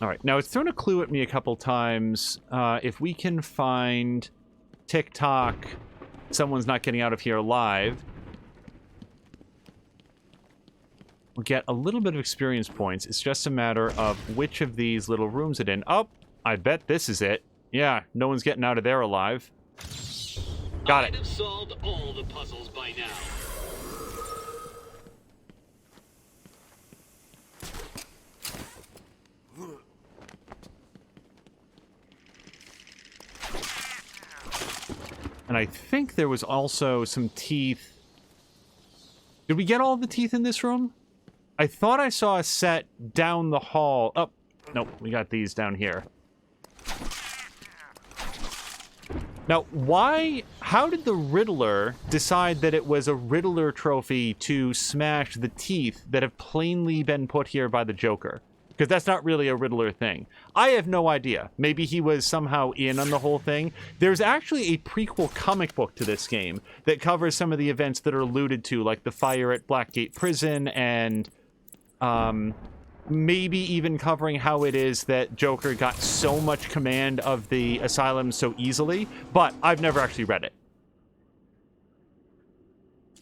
All right, now it's thrown a clue at me a couple times. If we can find TikTok, someone's not getting out of here alive. We'll get a little bit of experience points. It's just a matter of which of these little rooms it in. Oh, I bet this is it. Yeah, no one's getting out of there alive. Got it. I'd have solved all the puzzles by now. And I think there was also some teeth. Did we get all the teeth in this room? I thought I saw a set down the hall. Oh, nope, we got these down here. Now, how did the Riddler decide that it was a Riddler trophy to smash the teeth that have plainly been put here by the Joker? Because that's not really a Riddler thing. I have no idea. Maybe he was somehow in on the whole thing. There's actually a prequel comic book to this game that covers some of the events that are alluded to, like the fire at Blackgate Prison and maybe even covering how it is that Joker got so much command of the asylum so easily, but I've never actually read it.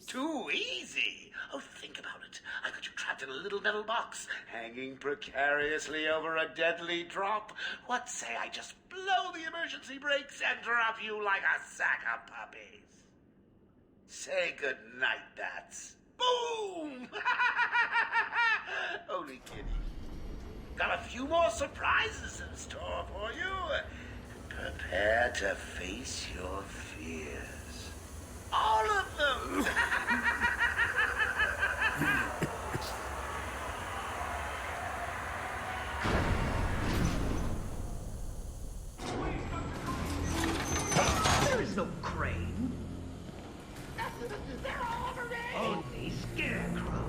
Too easy. Oh, think about it. I got you trapped in a little metal box, hanging precariously over a deadly drop. What say I just blow the emergency brakes and drop you like a sack of puppies? Say good night, bats. Boom! Only kidding. Got a few more surprises in store for you. Prepare to face your fears. All of them! trained. They're all over me! Only Scarecrow.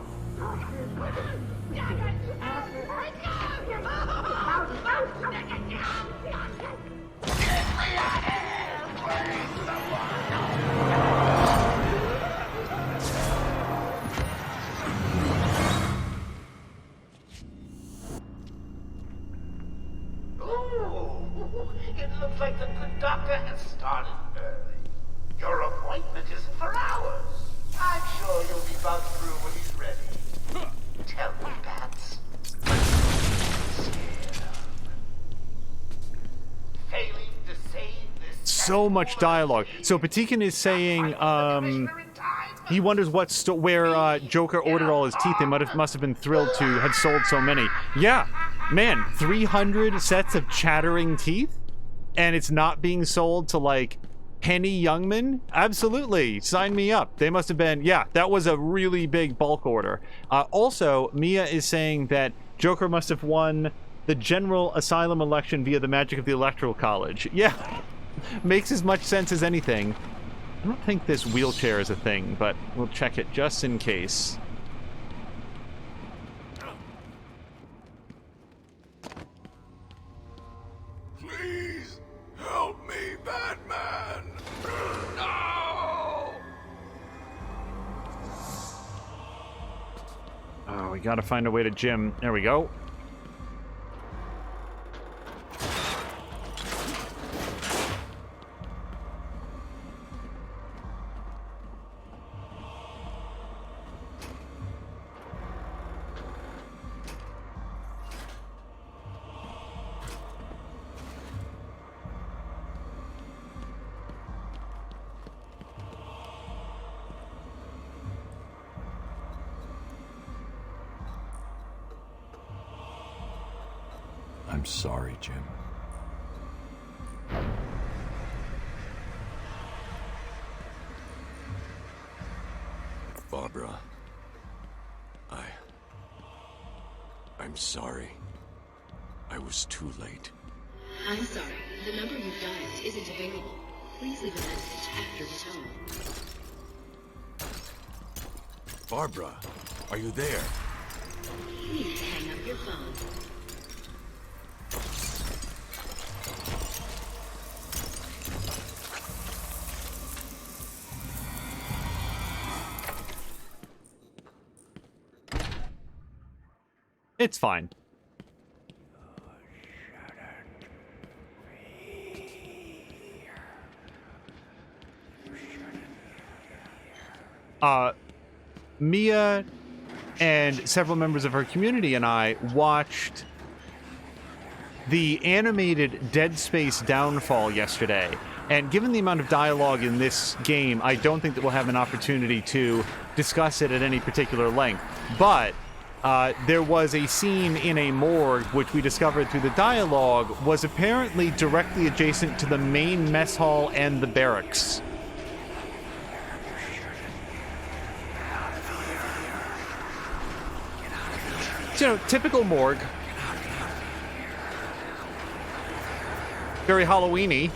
Ooh, it looks like the good doctor has started early. Your appointment isn't for hours. I'm sure you'll be buzzed through when he's ready. Tell me, Bats. Failing to save this. So much dialogue. So Patikin is saying, he wonders where Joker ordered all his teeth. They must have been thrilled to had sold so many. Yeah, man, 300 sets of chattering teeth, and it's not being sold to like Henny Youngman? Absolutely, sign me up. They must have been. Yeah, that was a really big bulk order. Also, Mia is saying that Joker must have won the General Asylum election via the magic of the Electoral College. Yeah, makes as much sense as anything. I don't think this wheelchair is a thing, but we'll check it just in case. Please help me, Batman! No! Oh, we gotta find a way to Jim. There we go. I'm sorry, Jim. Barbara. I'm sorry. I was too late. I'm sorry. The number you've dialed isn't available. Please leave a message after the tone. Barbara, are you there? Please hang up your phone. It's fine. Mia and several members of her community and I watched the animated Dead Space Downfall yesterday. And given the amount of dialogue in this game, I don't think that we'll have an opportunity to discuss it at any particular length. But there was a scene in a morgue, which we discovered through the dialogue, was apparently directly adjacent to the main mess hall and the barracks. You know, typical morgue. Very Halloween-y.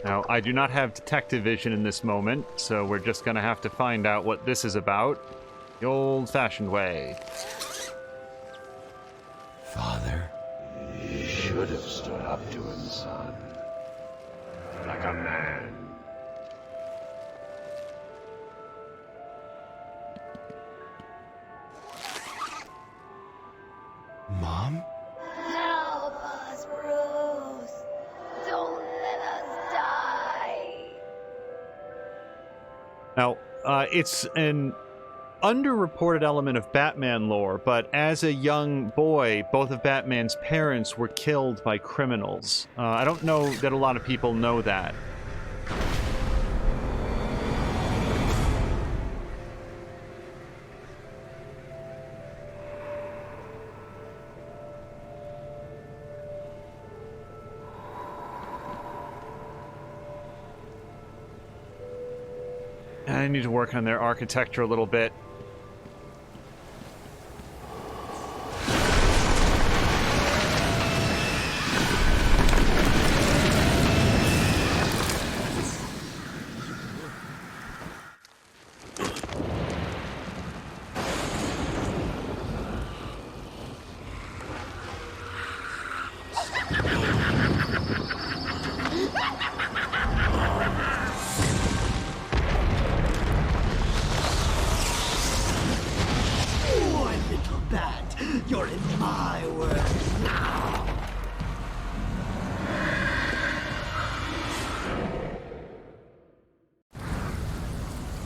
Now, I do not have detective vision in this moment, so we're just gonna have to find out what this is about. The old-fashioned way. Father, you should have stood up to him, son. Like a man. Mom? Help us, Bruce! Don't let us die! Now, it's an underreported element of Batman lore, but as a young boy, both of Batman's parents were killed by criminals. I don't know that a lot of people know that. I need to work on their architecture a little bit. You're in my world now.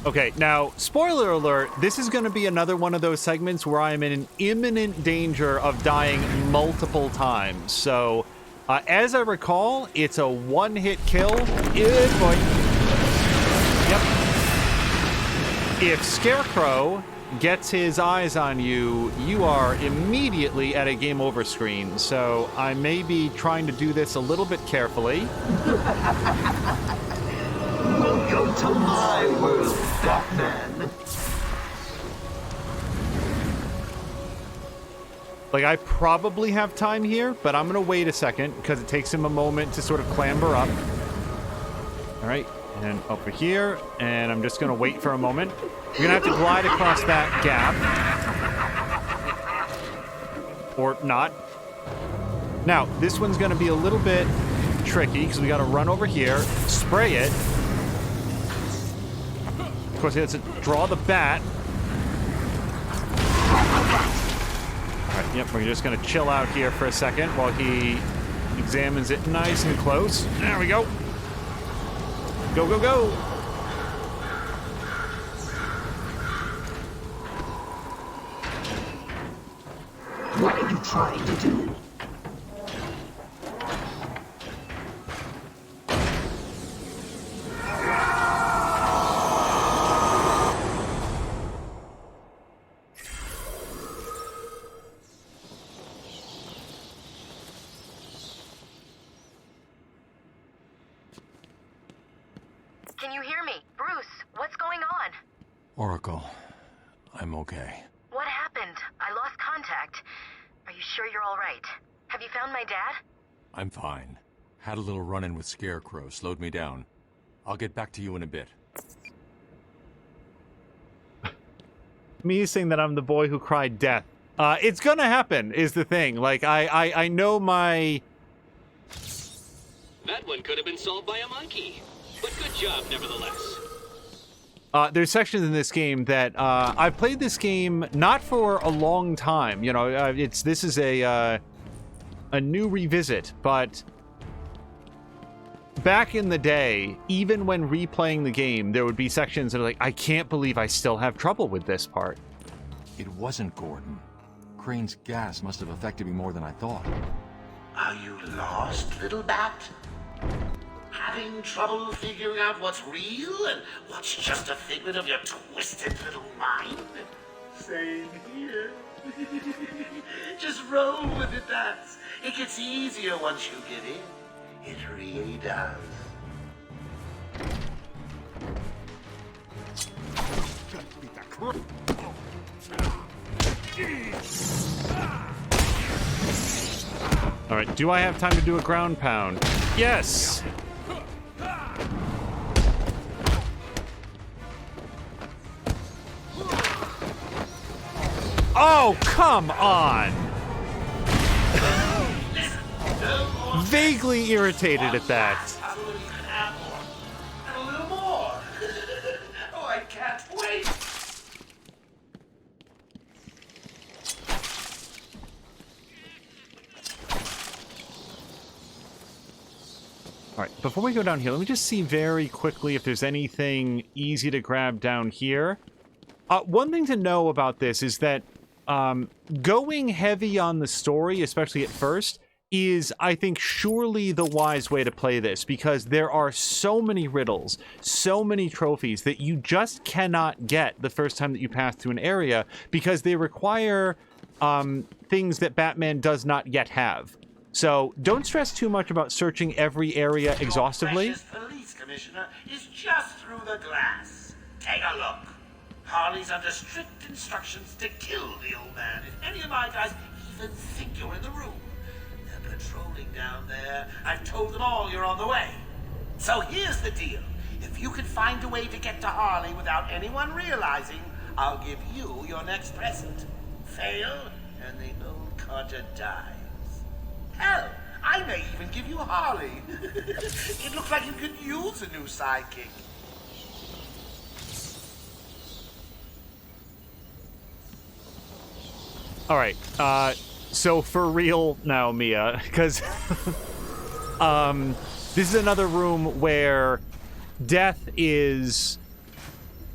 Okay, now, spoiler alert, this is going to be another one of those segments where I am in imminent danger of dying multiple times. So, as I recall, it's a one-hit kill. Good boy. Yep. If Scarecrow gets his eyes on you, you are immediately at a game over screen. So I may be trying to do this a little bit carefully. Welcome to my world, Batman. Like, I probably have time here, but I'm gonna wait a second because it takes him a moment to sort of clamber up. All right, and over here, and I'm just gonna wait for a moment. You're gonna have to glide across that gap. Or not. Now, this one's gonna be a little bit tricky because we gotta run over here, spray it. Of course, he has to draw the bat. Alright, yep, we're just gonna chill out here for a second while he examines it nice and close. There we go. Go, go, go! What are you trying to do? Can you hear me? Bruce, what's going on? Oracle, I'm okay. What happened? I lost contact. Are you sure you're all right? Have you found my dad? I'm fine. Had a little run-in with Scarecrow, slowed me down. I'll get back to you in a bit. Me saying that I'm the boy who cried death. It's gonna happen, is the thing. Like, I know my... That one could have been solved by a monkey. But good job, nevertheless. There's sections in this game that I've played this game not for a long time. You know, this is a new revisit, but back in the day, even when replaying the game, there would be sections that are like, I can't believe I still have trouble with this part. It wasn't Gordon. Crane's gas must have affected me more than I thought. Are you lost, little bat? Having trouble figuring out what's real and what's just a figment of your twisted little mind? Same here. Just roll with it, Bats. It gets easier once you get in. It really does. All right, do I have time to do a ground pound? Yes! Oh, come on! Vaguely irritated at that. And a little more. Oh, I can't wait. All right, before we go down here, let me just see very quickly if there's anything easy to grab down here. One thing to know about this is that going heavy on the story, especially at first, is, I think, surely the wise way to play this, because there are so many riddles, so many trophies that you just cannot get the first time that you pass through an area, because they require things that Batman does not yet have. So don't stress too much about searching every area exhaustively. Your precious police commissioner is just through the glass. Take a look. Harley's under strict instructions to kill the old man if any of my guys even think you're in the room. They're patrolling down there. I've told them all you're on the way. So here's the deal. If you can find a way to get to Harley without anyone realizing, I'll give you your next present. Fail, and the old codger dies. Hell, I may even give you Harley. It looks like you could use a new sidekick. All right. So for real now, Mia, because this is another room where death is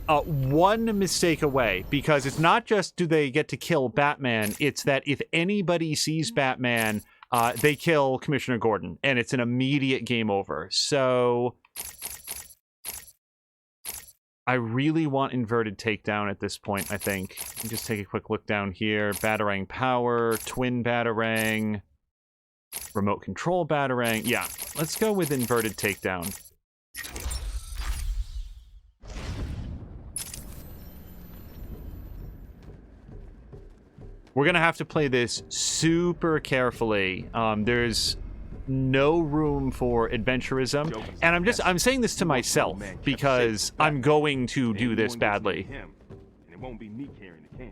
one mistake away, because it's not just do they get to kill Batman, it's that if anybody sees Batman, they kill Commissioner Gordon, and it's an immediate game over. So I really want inverted takedown at this point, I think. Just take a quick look down here. Batarang power, twin batarang, remote control batarang. Yeah, let's go with inverted takedown. We're gonna have to play this super carefully. There's no room for adventurism, and I'm saying this to myself because I'm going to do this badly. And it won't be me carrying the can.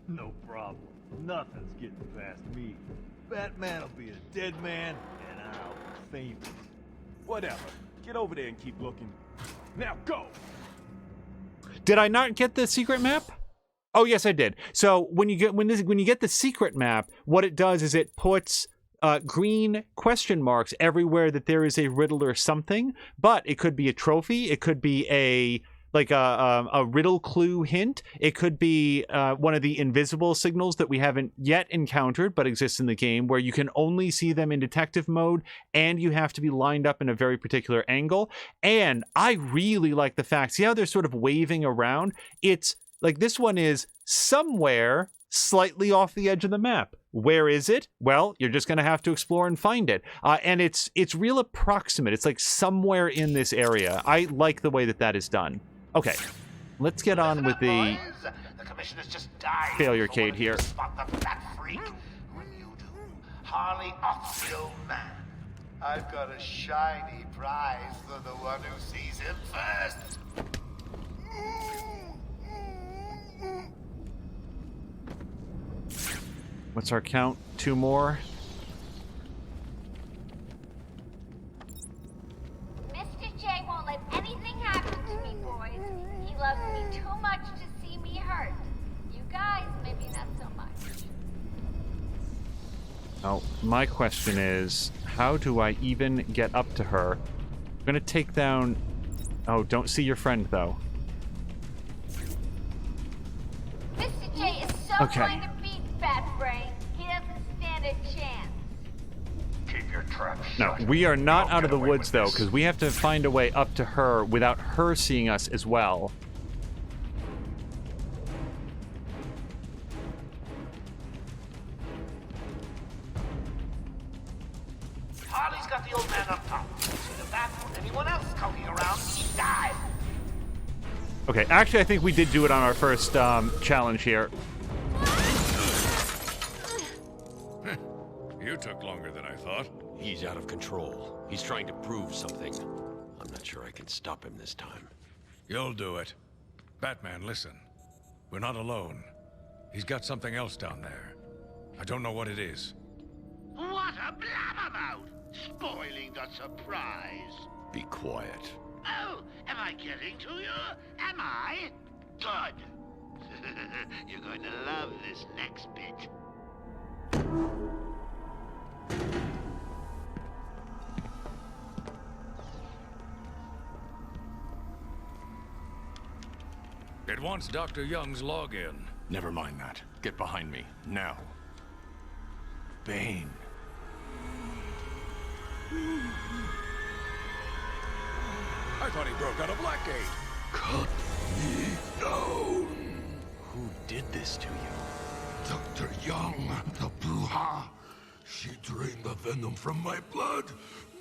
No problem. Nothing's getting past me. Batman'll be a dead man, and I'll be famous. Whatever. Get over there and keep looking. Now go! Did I not get the secret map? Oh yes, I did. So when you get the secret map, what it does is it puts green question marks everywhere that there is a riddle or something. But it could be a trophy. It could be a riddle clue hint. It could be one of the invisible signals that we haven't yet encountered but exists in the game, where you can only see them in detective mode and you have to be lined up in a very particular angle. And I really like the fact, see how they're sort of waving around? It's like this one is somewhere slightly off the edge of the map. Where is it? Well, you're just going to have to explore and find it. And it's real approximate. It's like somewhere in this area. I like the way that that is done. Okay, let's get on with the commissioner's just died failure cade here. Spot the fat freak. When you do, Harley off the old man. I've got a shiny prize for the one who sees him first. What's our count? 2 more? Mr. J won't let anything happen to me, boys. He loves me too much to see me hurt. You guys, maybe not so much. Oh, my question is, how do I even get up to her? I'm gonna take down... Oh, don't see your friend, though. Mr. J is so Okay. going to beat Fat Brain. He doesn't stand a chance. Keep your trap No, shut. we are not I'll out of get the away woods, with though, this. because we have to find a way up to her without her seeing us as well. Harley's got the old man up top. If that or anyone else skulking around, he dies. Okay, actually, I think we did do it on our first challenge here. You took longer than I thought. He's out of control. He's trying to prove something. I'm not sure I can stop him this time. You'll do it. Batman, listen. We're not alone. He's got something else down there. I don't know what it is. What a blabbermouth! Spoiling the surprise. Be quiet. Oh, am I getting to you? Am I? Good. You're going to love this next bit. It wants Dr. Young's login. Never mind that. Get behind me, now. Bane. I thought he broke out of Blackgate. Cut me down. Who did this to you? Dr. Young, the Bruja. She drained the venom from my blood.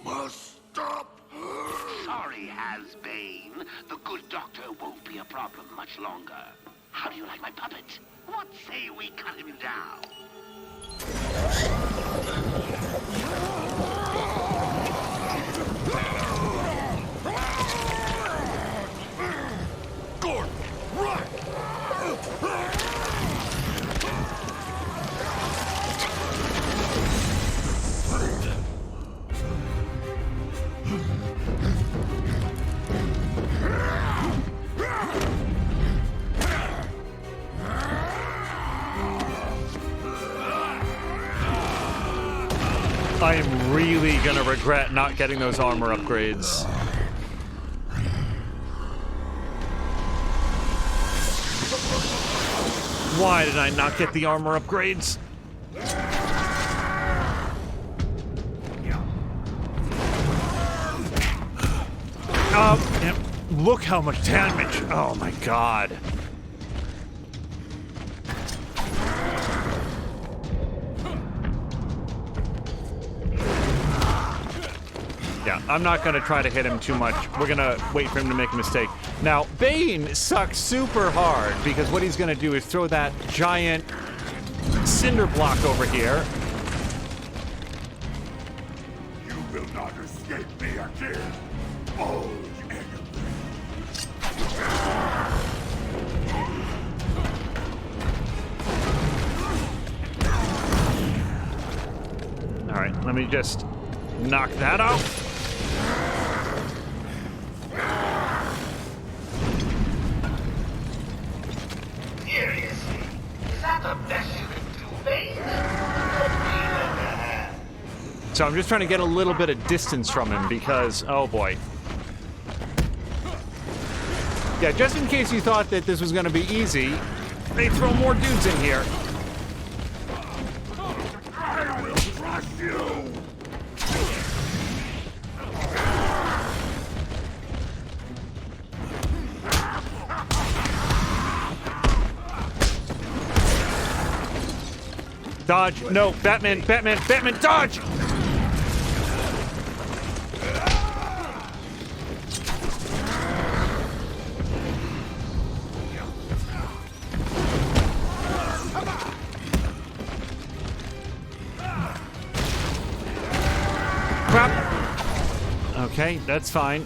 Must stop her. Sorry, Has-Bane. The good doctor won't be a problem much longer. How do you like my puppet? What say we cut him down? Gordon, run! I am really gonna regret not getting those armor upgrades. Why did I not get the armor upgrades? Look how much damage. Oh my god. Yeah, I'm not gonna try to hit him too much. We're gonna wait for him to make a mistake. Now, Bane sucks super hard because what he's gonna do is throw that giant cinder block over here. You will not escape me again, old enemy. All right, let me just knock that out. Seriously, is that the best you can do, Bane? So I'm just trying to get a little bit of distance from him because, oh boy. Yeah, just in case you thought that this was going to be easy, they throw more dudes in here. I will crush you! Dodge. No, Batman, Batman, Batman, dodge! Crap. Okay, that's fine.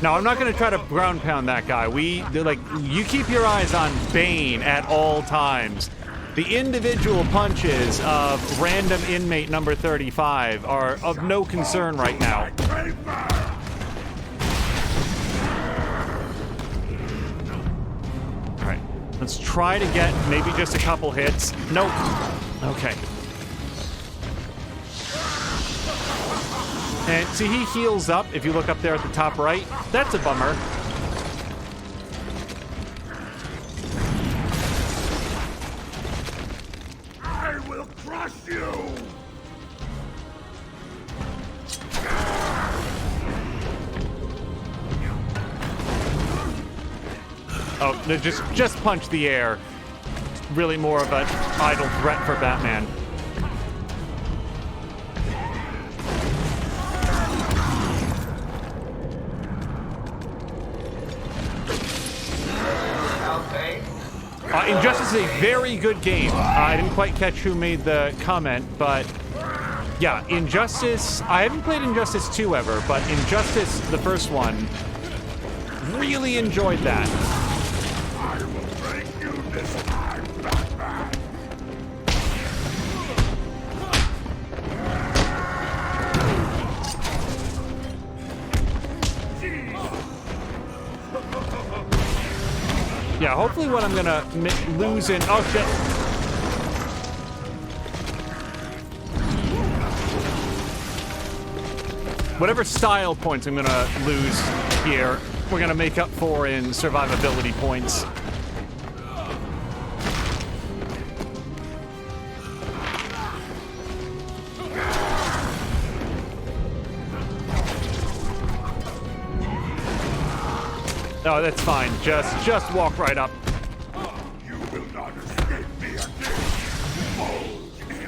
Now, I'm not going to try to ground pound that guy. You keep your eyes on Bane at all times. The individual punches of random inmate number 35 are of no concern right now. All right, let's try to get maybe just a couple hits. Nope. Okay. And see, he heals up if you look up there at the top right. That's a bummer. I will crush you! Oh, no, just punch the air. Really more of an idle threat for Batman. Injustice is a very good game. I didn't quite catch who made the comment, but yeah, Injustice. I haven't played Injustice 2 ever, but Injustice, the first one, really enjoyed that. I will break you this time, Batman! Yeah, hopefully what I'm gonna lose in... Oh, shit. Whatever style points I'm gonna lose here, we're gonna make up for in survivability points. No, that's fine. Just walk right up. You will not escape me again, old enemy.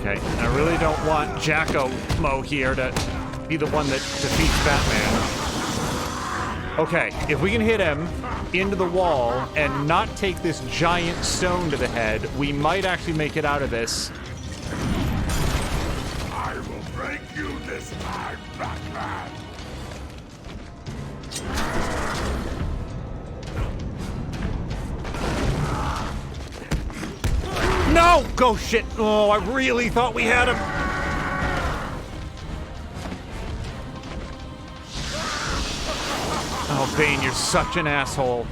Okay, I really don't want Jacko-Mo here to be the one that defeats Batman. Okay, if we can hit him into the wall and not take this giant stone to the head, we might actually make it out of this. I will break you this time, Batman! No! Go shit! Oh, I really thought we had him. Oh, Bane, you're such an asshole.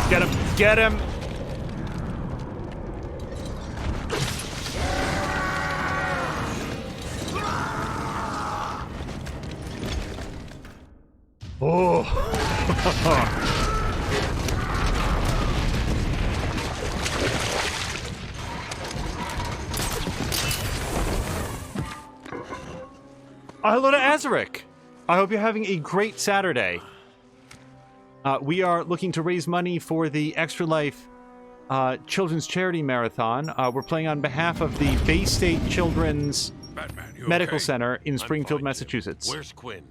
Get him! Get him! Oh! Hello to Azaric. I hope you're having a great Saturday. We are looking to raise money for the Extra Life Children's Charity Marathon. We're playing on behalf of the Bay State Children's Medical okay? Center in I'm Springfield, fine, Jim. Massachusetts. Where's Quinn?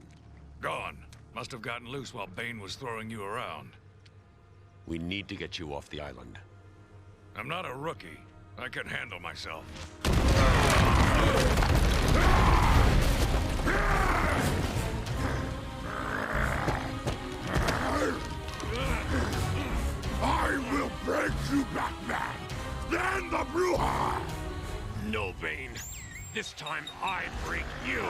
Gone. Must have gotten loose while Bane was throwing you around. We need to get you off the island. I'm not a rookie. I can handle myself. I will break you, Batman! Then the Bruja! No, Bane. This time I break you.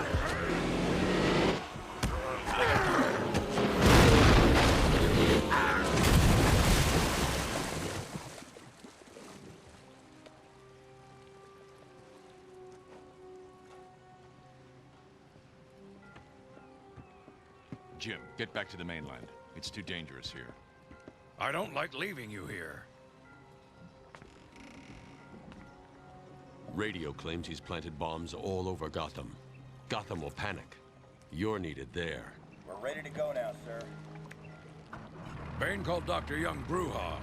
Jim, get back to the mainland. It's too dangerous here. I don't like leaving you here. Radio claims he's planted bombs all over Gotham. Gotham will panic. You're needed there. We're ready to go now, sir. Bane called Dr. Young Bruja.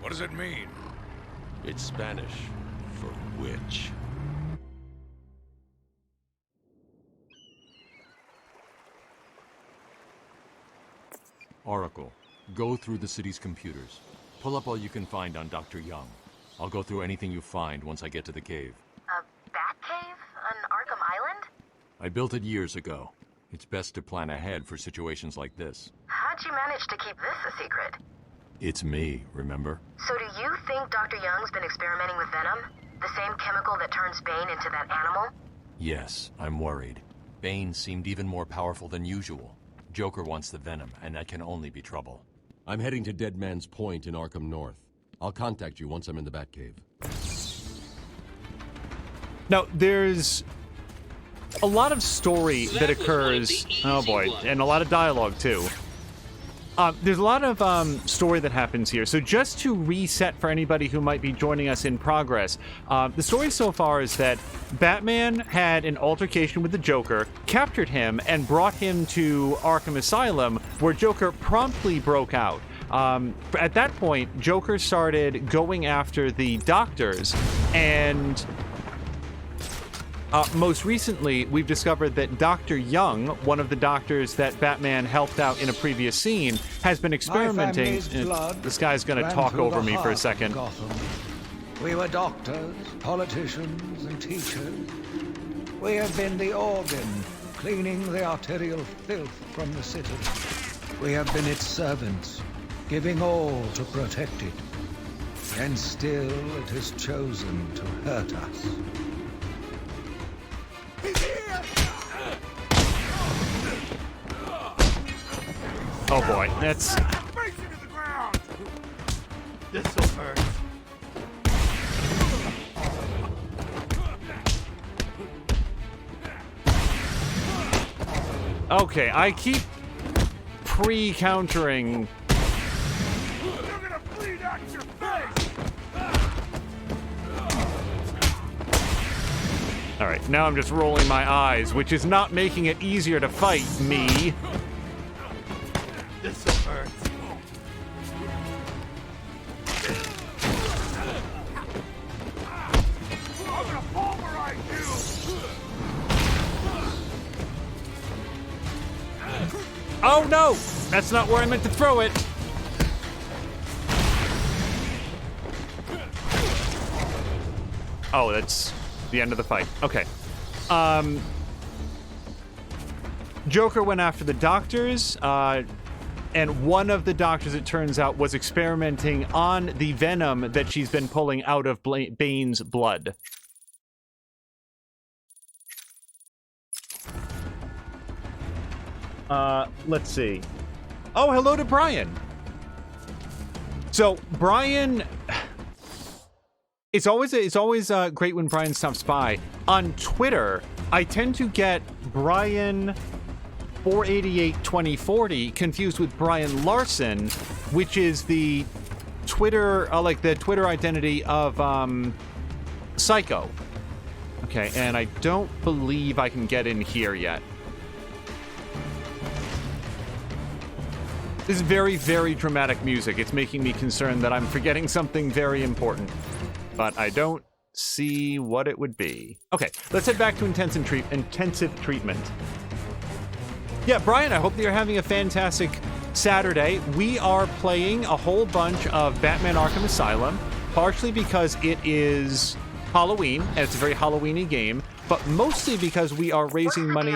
What does it mean? It's Spanish for witch. Oracle, go through the city's computers. Pull up all you can find on Dr. Young. I'll go through anything you find once I get to the cave. A bat cave on Arkham Island? I built it years ago. It's best to plan ahead for situations like this. How'd you manage to keep this a secret? It's me, remember? So do you think Dr. Young's been experimenting with venom? The same chemical that turns Bane into that animal? Yes, I'm worried. Bane seemed even more powerful than usual. Joker wants the venom, and that can only be trouble. I'm heading to Dead Man's Point in Arkham North. I'll contact you once I'm in the Batcave. Now, there's a lot of story that occurs... Oh boy, and a lot of dialogue, too. There's a lot of story that happens here. So just to reset for anybody who might be joining us in progress, the story so far is that Batman had an altercation with the Joker, captured him, and brought him to Arkham Asylum, where Joker promptly broke out. At that point, Joker started going after the doctors, and most recently, we've discovered that Dr. Young, one of the doctors that Batman helped out in a previous scene, has been experimenting. This guy's going to talk over me for a second. We were doctors, politicians, and teachers. We have been the organ, cleaning the arterial filth from the city. We have been its servants, giving all to protect it. And still it has chosen to hurt us. Oh boy, that's... This'll hurt. Okay, I keep pre-countering... You're gonna bleed out your face! Alright, now I'm just rolling my eyes, which is not making it easier to fight me. This'll hurt. Oh no! That's not where I meant to throw it. Oh, that's the end of the fight. Okay. Joker went after the doctors, and one of the doctors, it turns out, was experimenting on the venom that she's been pulling out of Bane's blood. Let's see. Oh, hello to Brian. So, Brian... It's always great when Brian stops by. On Twitter, I tend to get Brian 4882040 confused with Brian Larson, which is the Twitter, the Twitter identity of Psycho. Okay, and I don't believe I can get in here yet. This is very, very dramatic music. It's making me concerned that I'm forgetting something very important. But I don't see what it would be. Okay, let's head back to intensive treatment. Yeah, Brian, I hope that you're having a fantastic Saturday. We are playing a whole bunch of Batman Arkham Asylum, partially because it is Halloween, and it's a very Halloween-y game, but mostly because we are raising money...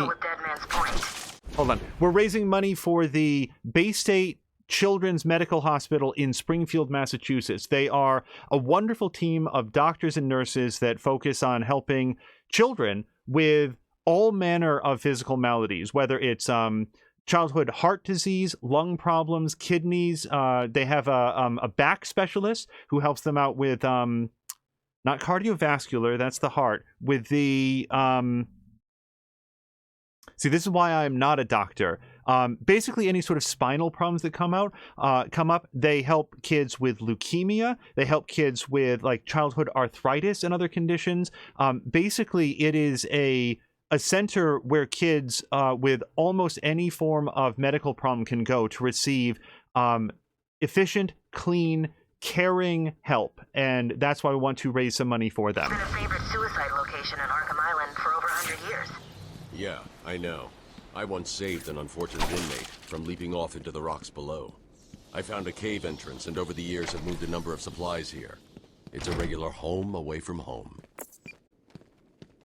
Hold on. We're raising money for the Bay State Children's Medical Hospital in Springfield, Massachusetts. They are a wonderful team of doctors and nurses that focus on helping children with all manner of physical maladies, whether it's childhood heart disease, lung problems, kidneys. They have a back specialist who helps them out with not cardiovascular, that's the heart, with the see, this is why I'm not a doctor. Basically, any sort of spinal problems that come up, they help kids with leukemia. They help kids with childhood arthritis and other conditions. Basically, it is a center where kids with almost any form of medical problem can go to receive efficient, clean, caring help, and that's why we want to raise some money for them. It's been a favorite suicide location in Arkham Island for over 100 years. Yeah, I know. I once saved an unfortunate inmate from leaping off into the rocks below. I found a cave entrance and over the years have moved a number of supplies here. It's a regular home away from home.